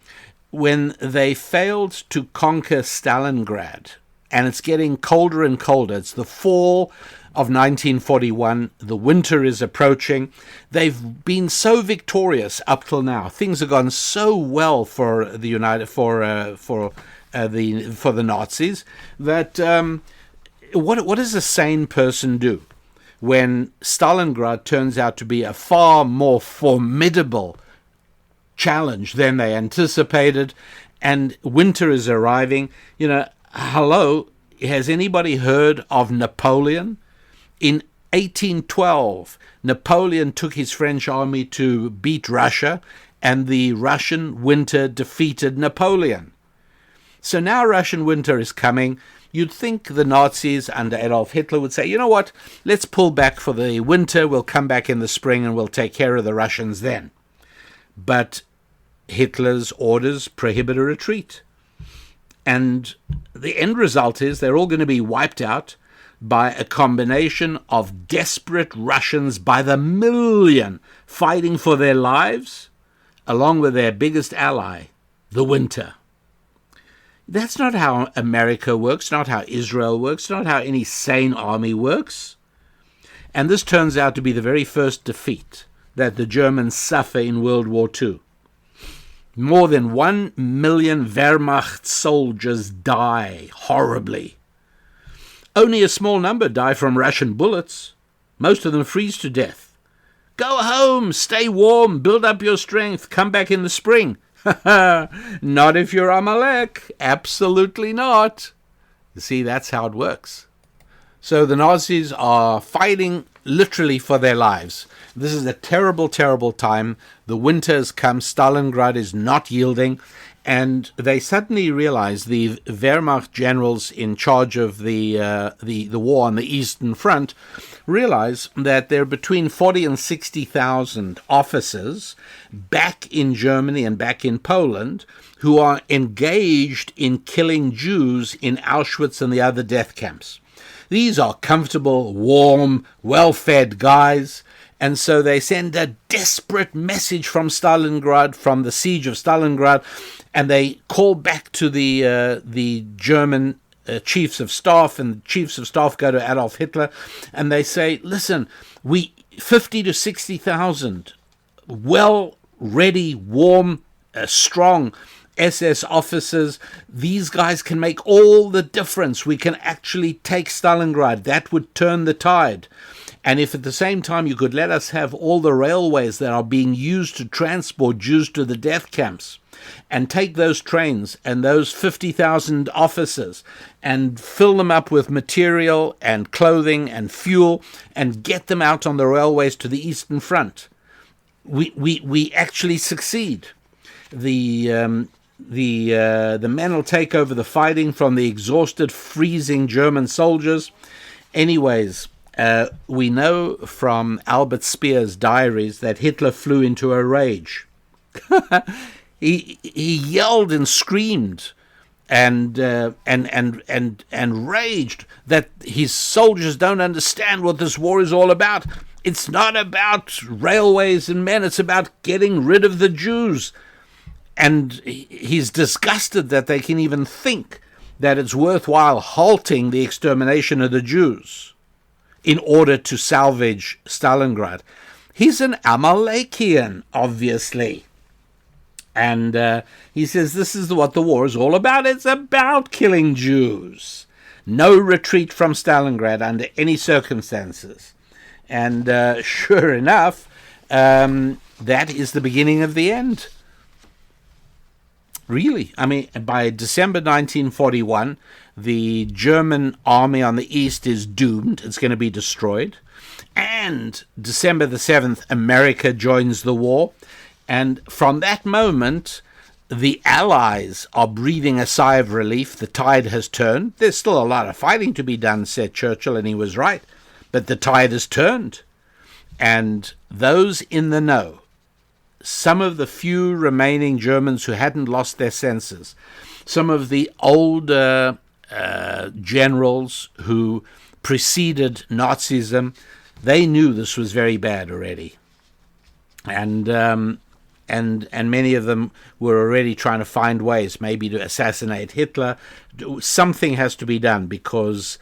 when they failed to conquer Stalingrad, and it's getting colder and colder, it's the fall of 1941, the winter is approaching, they've been so victorious up till now. Things have gone so well for the the Nazis that what does a sane person do when Stalingrad turns out to be a far more formidable challenge than they anticipated, and winter is arriving? Hello, has anybody heard of Napoleon? In 1812, Napoleon took his French army to beat Russia, and the Russian winter defeated Napoleon. So now Russian winter is coming. You'd think the Nazis under Adolf Hitler would say, you know what, let's pull back for the winter, we'll come back in the spring and we'll take care of the Russians then. But Hitler's orders prohibit a retreat. And the end result is they're all going to be wiped out by a combination of desperate Russians by the million fighting for their lives, along with their biggest ally, the winter. That's not how America works, not how Israel works, not how any sane army works. And this turns out to be the very first defeat that the Germans suffer in World War II. More than 1 million Wehrmacht soldiers die horribly. Only a small number die from Russian bullets. Most of them freeze to death. Go home, stay warm, build up your strength, come back in the spring. Not if you're Amalek. Absolutely not. You see, that's how it works. So the Nazis are fighting literally for their lives. This is a terrible, terrible time. The winter has come. Stalingrad is not yielding. And they suddenly realize, the Wehrmacht generals in charge of the war on the Eastern Front realize that there are between 40 and 60,000 officers back in Germany and back in Poland who are engaged in killing Jews in Auschwitz and the other death camps. These are comfortable, warm, well-fed guys. And so they send a desperate message from Stalingrad, from the siege of Stalingrad, and they call back to the German chiefs of staff, and the chiefs of staff go to Adolf Hitler, and they say, listen, 50 to 60,000 well-ready, warm, strong SS officers. These guys can make all the difference. We can actually take Stalingrad. That would turn the tide. And if at the same time you could let us have all the railways that are being used to transport Jews to the death camps, and take those trains and those 50,000 officers and fill them up with material and clothing and fuel and get them out on the railways to the Eastern Front, we actually succeed. The men will take over the fighting from the exhausted, freezing German soldiers. Anyways, we know from Albert Speer's diaries that Hitler flew into a rage. He yelled and screamed and raged that his soldiers don't understand what this war is all about. It's not about railways and men. It's about getting rid of the Jews. And he's disgusted that they can even think that it's worthwhile halting the extermination of the Jews in order to salvage Stalingrad. He's an Amalekian, obviously. And he says this is what the war is all about. It's about killing Jews. No retreat from Stalingrad under any circumstances. And sure enough, that is the beginning of the end. Really. I mean, by December 1941, the German army on the east is doomed. It's going to be destroyed. And December the 7th, America joins the war. And from that moment, the Allies are breathing a sigh of relief. The tide has turned. There's still a lot of fighting to be done, said Churchill, and he was right. But the tide has turned. And those in the know, some of the few remaining Germans who hadn't lost their senses, some of the older generals who preceded Nazism, they knew this was very bad already. And many of them were already trying to find ways maybe to assassinate Hitler. Something has to be done because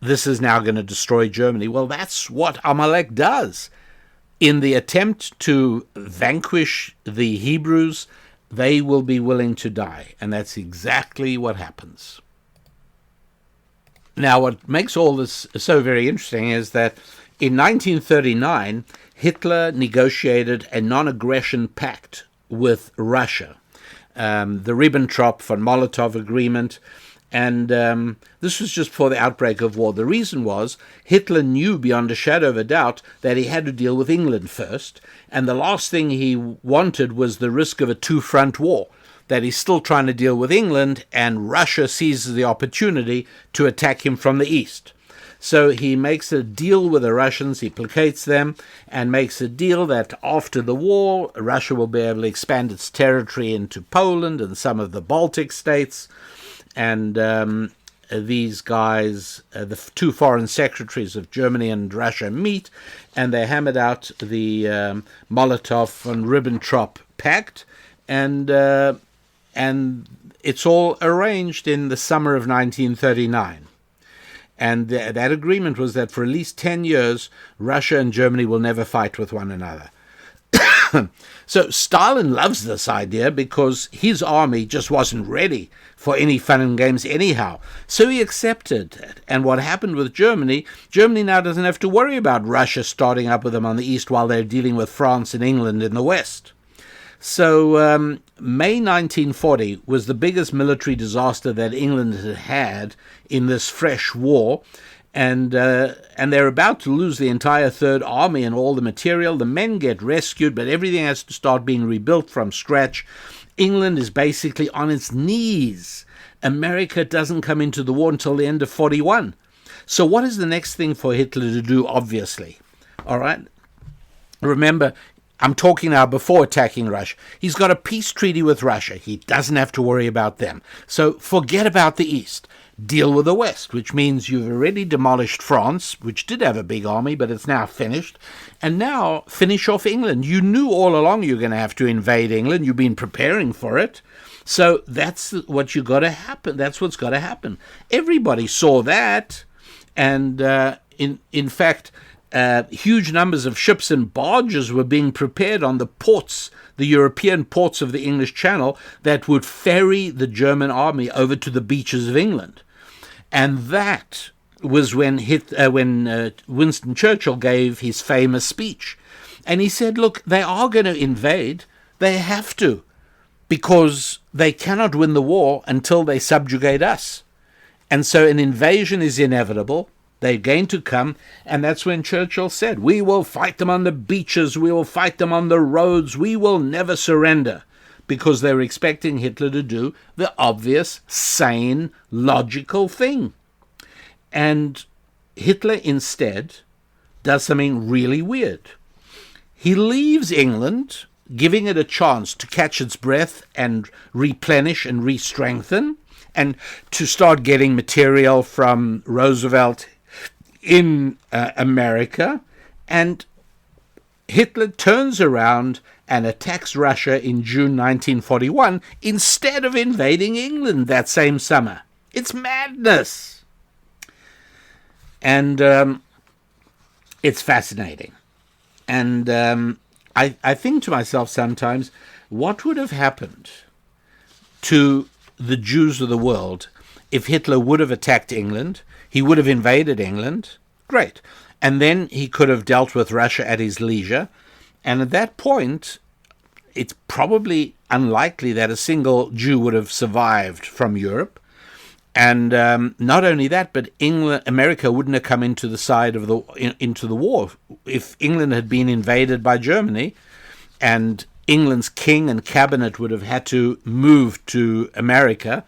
this is now going to destroy Germany. Well, that's what Amalek does. In the attempt to vanquish the Hebrews, they will be willing to die. And that's exactly what happens. Now, what makes all this so very interesting is that in 1939, Hitler negotiated a non-aggression pact with Russia, the Ribbentrop-von Molotov agreement, and this was just before the outbreak of war. The reason was Hitler knew beyond a shadow of a doubt that he had to deal with England first, and the last thing he wanted was the risk of a two-front war, that he's still trying to deal with England, and Russia seizes the opportunity to attack him from the east. So he makes a deal with the Russians, he placates them, and makes a deal that after the war, Russia will be able to expand its territory into Poland and some of the Baltic states. And these guys, the two foreign secretaries of Germany and Russia, meet, and they hammered out the Molotov and Ribbentrop Pact, and it's all arranged in the summer of 1939. And that agreement was that for at least 10 years, Russia and Germany will never fight with one another. So Stalin loves this idea because his army just wasn't ready for any fun and games anyhow. So he accepted it. And what happened with Germany, Germany now doesn't have to worry about Russia starting up with them on the east while they're dealing with France and England in the west. So May 1940 was the biggest military disaster that England had had in this fresh war, and they're about to lose the entire Third Army and all the material. The men get rescued, but everything has to start being rebuilt from scratch. England is basically on its knees. America doesn't come into the war until the end of 41. So what is the next thing for Hitler to do, obviously? All right? Remember, I'm talking now before attacking Russia. He's got a peace treaty with Russia. He doesn't have to worry about them. So forget about the East. Deal with the West, which means you've already demolished France, which did have a big army, but it's now finished. And now finish off England. You knew all along you're going to have to invade England. You've been preparing for it. So that's what you got to happen. That's what's got to happen. Everybody saw that. And in fact, huge numbers of ships and barges were being prepared on the ports, the European ports of the English Channel, that would ferry the German army over to the beaches of England. And that was when Winston Churchill gave his famous speech. And he said, look, they are going to invade. They have to, because they cannot win the war until they subjugate us. And so an invasion is inevitable. They're going to come, and that's when Churchill said, we will fight them on the beaches, we will fight them on the roads, we will never surrender, because they were expecting Hitler to do the obvious, sane, logical thing. And Hitler instead does something really weird. He leaves England, giving it a chance to catch its breath and replenish and re-strengthen, and to start getting material from Roosevelt in America. And Hitler turns around and attacks Russia in June 1941 instead of invading England that same summer. It's madness. And it's fascinating. And I think to myself sometimes, what would have happened to the Jews of the world if Hitler would have attacked England? He would have invaded England. Great. And then he could have dealt with Russia at his leisure. And at that point, it's probably unlikely that a single Jew would have survived from Europe. And not only that, but America wouldn't have come into the war if England had been invaded by Germany, and England's king and cabinet would have had to move to America.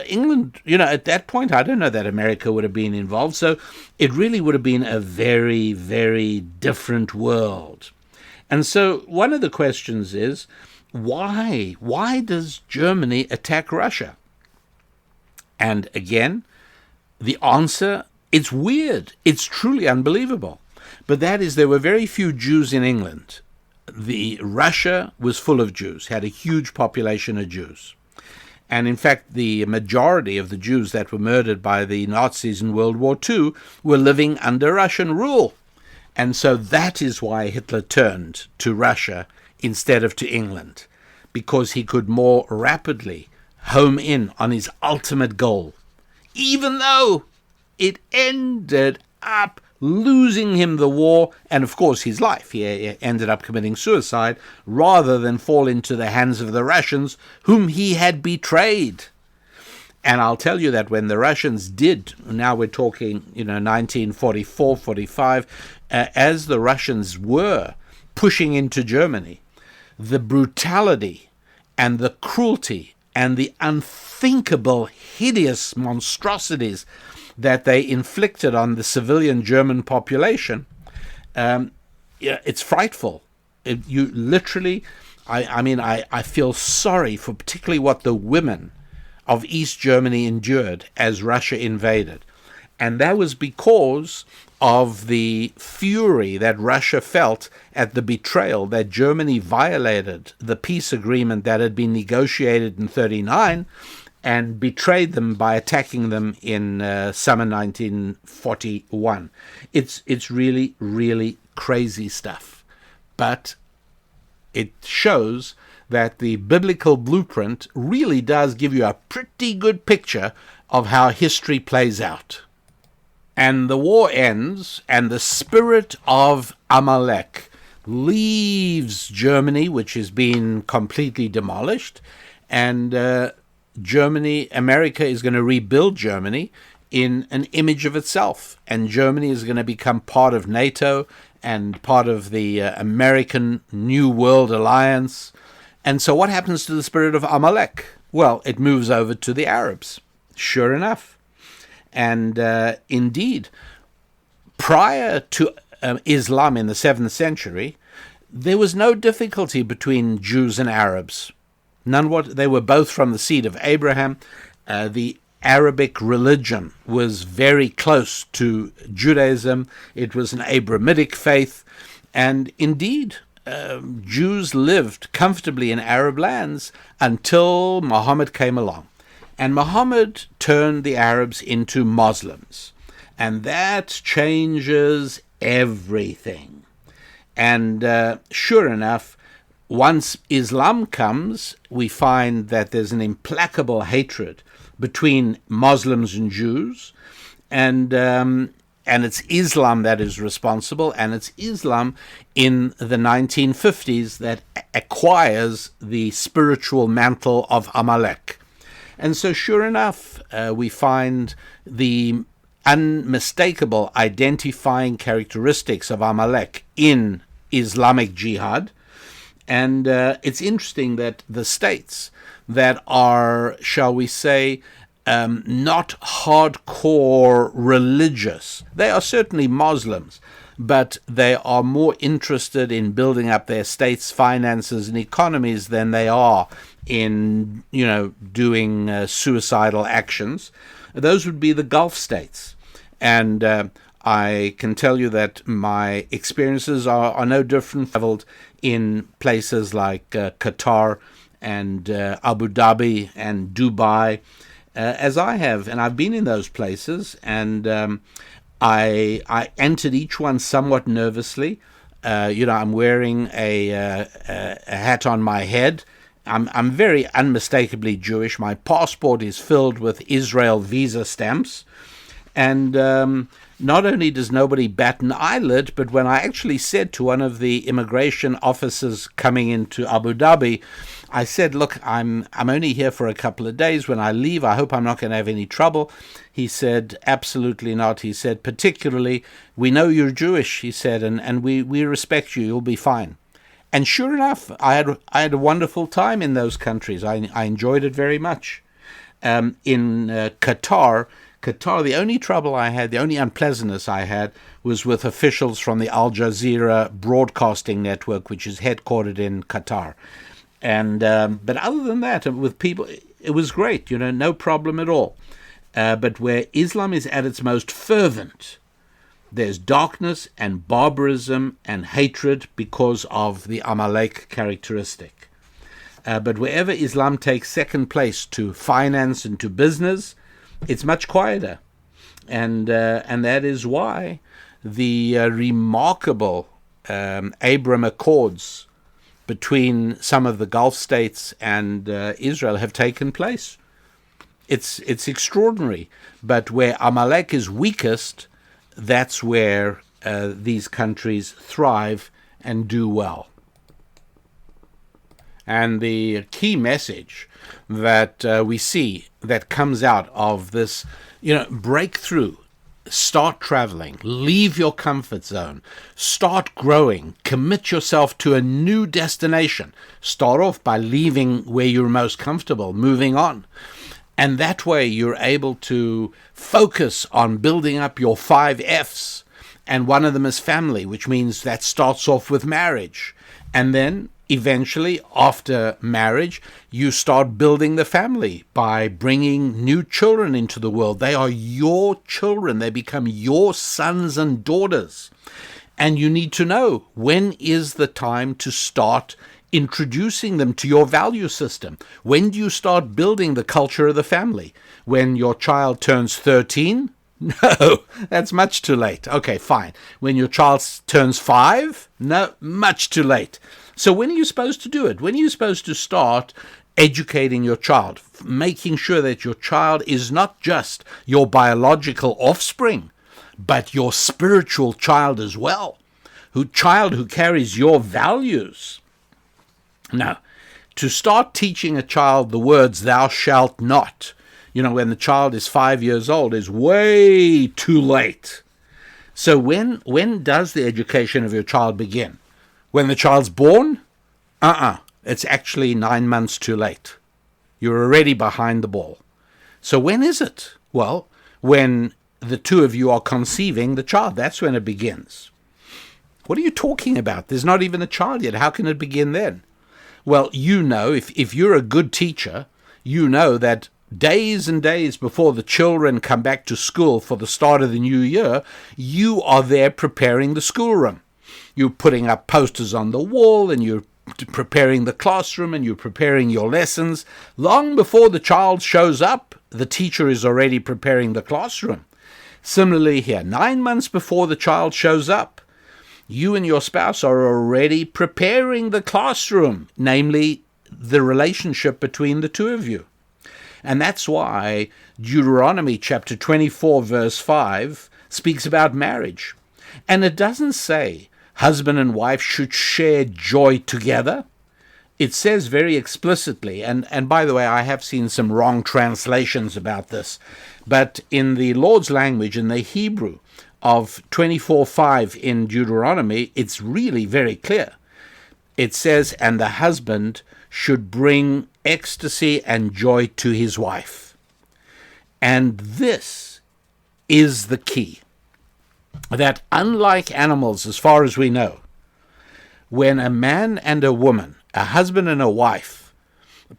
England, at that point, I don't know that America would have been involved. So it really would have been a very, very different world. And so one of the questions is, why? Why does Germany attack Russia? And again, the answer, it's weird. It's truly unbelievable. But that is, there were very few Jews in England. Russia was full of Jews, had a huge population of Jews. And in fact, the majority of the Jews that were murdered by the Nazis in World War II were living under Russian rule. And so that is why Hitler turned to Russia instead of to England, because he could more rapidly home in on his ultimate goal, even though it ended up losing him the war and, of course, his life. He ended up committing suicide rather than fall into the hands of the Russians, whom he had betrayed. And I'll tell you that when the Russians did, now we're talking, 1944, 45, as the Russians were pushing into Germany, the brutality and the cruelty and the unthinkable, hideous monstrosities that they inflicted on the civilian German population, it's frightful. You literally, I feel sorry for particularly what the women of East Germany endured as Russia invaded. And that was because of the fury that Russia felt at the betrayal that Germany violated the peace agreement that had been negotiated in 1939 and betrayed them by attacking them in summer 1941. It's really, really crazy stuff. But it shows that the biblical blueprint really does give you a pretty good picture of how history plays out. And the war ends, and the spirit of Amalek leaves Germany, which has been completely demolished, and America is going to rebuild Germany in an image of itself. And Germany is going to become part of NATO and part of the American New World Alliance. And so what happens to the spirit of Amalek? Well, it moves over to the Arabs, sure enough. And indeed, prior to Islam in the 7th century, there was no difficulty between Jews and Arabs. They were both from the seed of Abraham. The Arabic religion was very close to Judaism. It was an Abrahamic faith. And indeed, Jews lived comfortably in Arab lands until Muhammad came along. And Muhammad turned the Arabs into Muslims. And that changes everything. And sure enough, once Islam comes, we find that there's an implacable hatred between Muslims and Jews, and it's Islam that is responsible, and it's Islam in the 1950s that acquires the spiritual mantle of Amalek. And so sure enough, we find the unmistakable identifying characteristics of Amalek in Islamic jihad. And it's interesting that the states that are, shall we say, not hardcore religious, they are certainly Muslims, but they are more interested in building up their states' finances and economies than they are in, doing suicidal actions. Those would be the Gulf states. And I can tell you that my experiences are no different. Traveled in places like Qatar and Abu Dhabi and Dubai, as I have, and I've been in those places, and I entered each one somewhat nervously. I'm wearing a hat on my head. I'm very unmistakably Jewish. My passport is filled with Israel visa stamps, and not only does nobody bat an eyelid, but when I actually said to one of the immigration officers coming into Abu Dhabi, I said, look, I'm only here for a couple of days. When I leave, I hope I'm not going to have any trouble. He said, absolutely not. He said, particularly, we know you're Jewish, he said, and we respect you. You'll be fine. And sure enough, I had a wonderful time in those countries. I enjoyed it very much. In Qatar, the only trouble I had, the only unpleasantness I had, was with officials from the Al Jazeera broadcasting network, which is headquartered in Qatar. And but other than that, with people, it was great, no problem at all. But where Islam is at its most fervent, there's darkness and barbarism and hatred because of the Amalek characteristic. But wherever Islam takes second place to finance and to business, it's much quieter. And that is why the remarkable Abraham Accords between some of the Gulf states and Israel have taken place. It's extraordinary. But where Amalek is weakest, that's where these countries thrive and do well. And the key message that we see that comes out of this, breakthrough, start traveling, leave your comfort zone, start growing, commit yourself to a new destination. Start off by leaving where you're most comfortable, moving on. And that way you're able to focus on building up your 5 F's. And one of them is family, which means that starts off with marriage. And then eventually, after marriage, you start building the family by bringing new children into the world. They are your children. They become your sons and daughters. And you need to know, when is the time to start introducing them to your value system? When do you start building the culture of the family? When your child turns 13? No, that's much too late. Okay, fine. When your child turns 5? No, much too late. So when are you supposed to do it? When are you supposed to start educating your child, making sure that your child is not just your biological offspring, but your spiritual child as well, who carries your values? Now, to start teaching a child the words "thou shalt not," when the child is 5 years old, is way too late. So when does the education of your child begin? When the child's born? It's actually 9 months too late. You're already behind the ball. So when is it? Well, when the two of you are conceiving the child, that's when it begins. What are you talking about? There's not even a child yet. How can it begin then? Well, if you're a good teacher, you know that days and days before the children come back to school for the start of the new year, you are there preparing the schoolroom. You're putting up posters on the wall, and you're preparing the classroom, and you're preparing your lessons. Long before the child shows up, the teacher is already preparing the classroom. Similarly here, 9 months before the child shows up, you and your spouse are already preparing the classroom, namely the relationship between the two of you. And that's why Deuteronomy chapter 24, verse 5 speaks about marriage. And it doesn't say husband and wife should share joy together. It says very explicitly, and by the way, I have seen some wrong translations about this, but in the Lord's language, in the Hebrew of 24:5 in Deuteronomy, it's really very clear. It says, and the husband should bring ecstasy and joy to his wife. And this is the key, that unlike animals, as far as we know, when a man and a woman, a husband and a wife,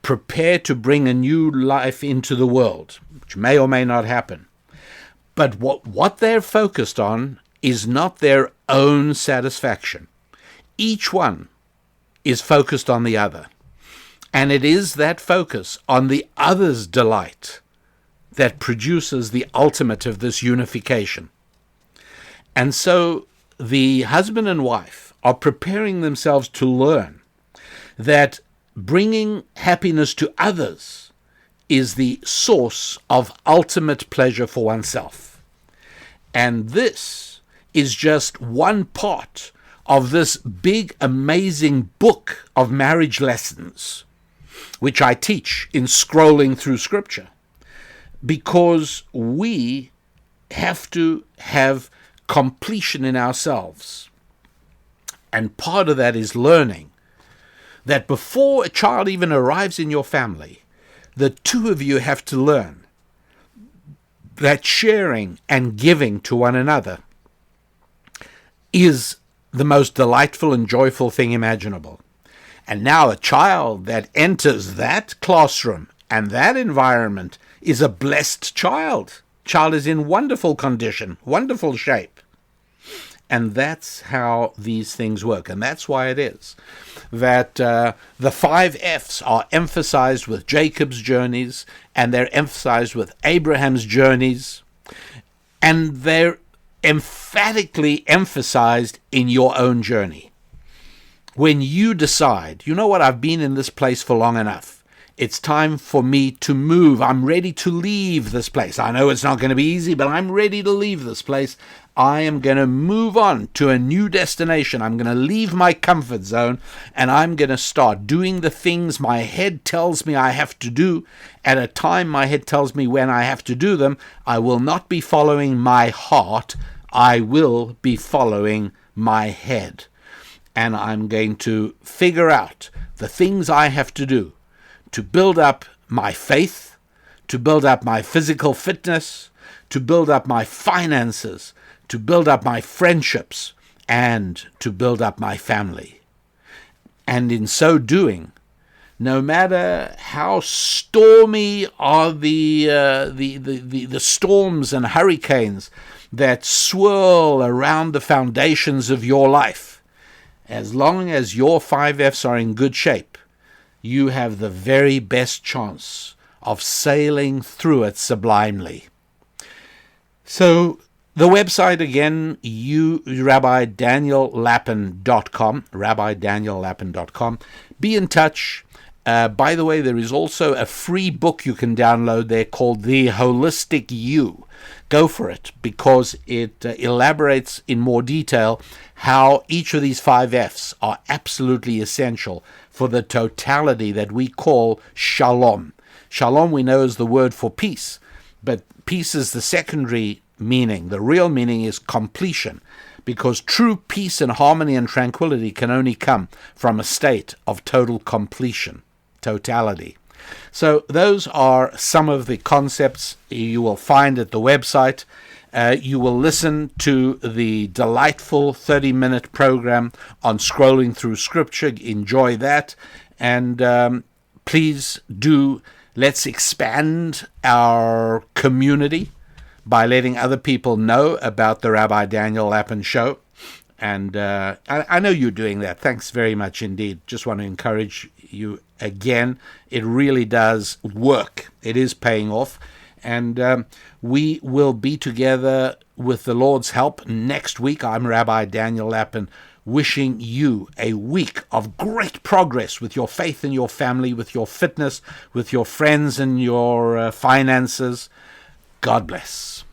prepare to bring a new life into the world, which may or may not happen, but what they're focused on is not their own satisfaction. Each one is focused on the other. And it is that focus on the other's delight that produces the ultimate of this unification. And so the husband and wife are preparing themselves to learn that bringing happiness to others is the source of ultimate pleasure for oneself. And this is just one part of this big, amazing book of marriage lessons, which I teach in scrolling through Scripture, because we have to have completion in ourselves. And part of that is learning that before a child even arrives in your family, the two of you have to learn that sharing and giving to one another is the most delightful and joyful thing imaginable. And now a child that enters that classroom and that environment is a blessed child. Child is in wonderful condition, wonderful shape. And that's how these things work. And that's why it is that the 5 F's are emphasized with Jacob's journeys, and they're emphasized with Abraham's journeys, and they're emphatically emphasized in your own journey. When you decide, you know what, I've been in this place for long enough. It's time for me to move. I'm ready to leave this place. I know it's not going to be easy, but I'm ready to leave this place. I am going to move on to a new destination. I'm going to leave my comfort zone, and I'm going to start doing the things my head tells me I have to do at a time my head tells me when I have to do them. I will not be following my heart. I will be following my head. And I'm going to figure out the things I have to do to build up my faith, to build up my physical fitness, to build up my finances, to build up my friendships, and to build up my family. And in so doing, no matter how stormy are the storms and hurricanes that swirl around the foundations of your life, as long as your 5 F's are in good shape, you have the very best chance of sailing through it sublimely. So the website again, RabbiDanielLappin.com, RabbiDanielLappin.com. Be in touch. By the way, there is also a free book you can download there called The Holistic You. Go for it, because it elaborates in more detail how each of these 5 F's are absolutely essential for the totality that we call shalom. Shalom we know is the word for peace, but peace is the secondary meaning. The real meaning is completion, because true peace and harmony and tranquility can only come from a state of total completion, totality. So those are some of the concepts you will find at the website. You will listen to the delightful 30-minute program on scrolling through Scripture. Enjoy that. And please do, let's expand our community by letting other people know about the Rabbi Daniel Lappin Show. And I know you're doing that. Thanks very much indeed. Just want to encourage you again. It really does work. It is paying off. And we will be together with the Lord's help next week. I'm Rabbi Daniel Lappin, wishing you a week of great progress with your faith and your family, with your fitness, with your friends and your finances. God bless.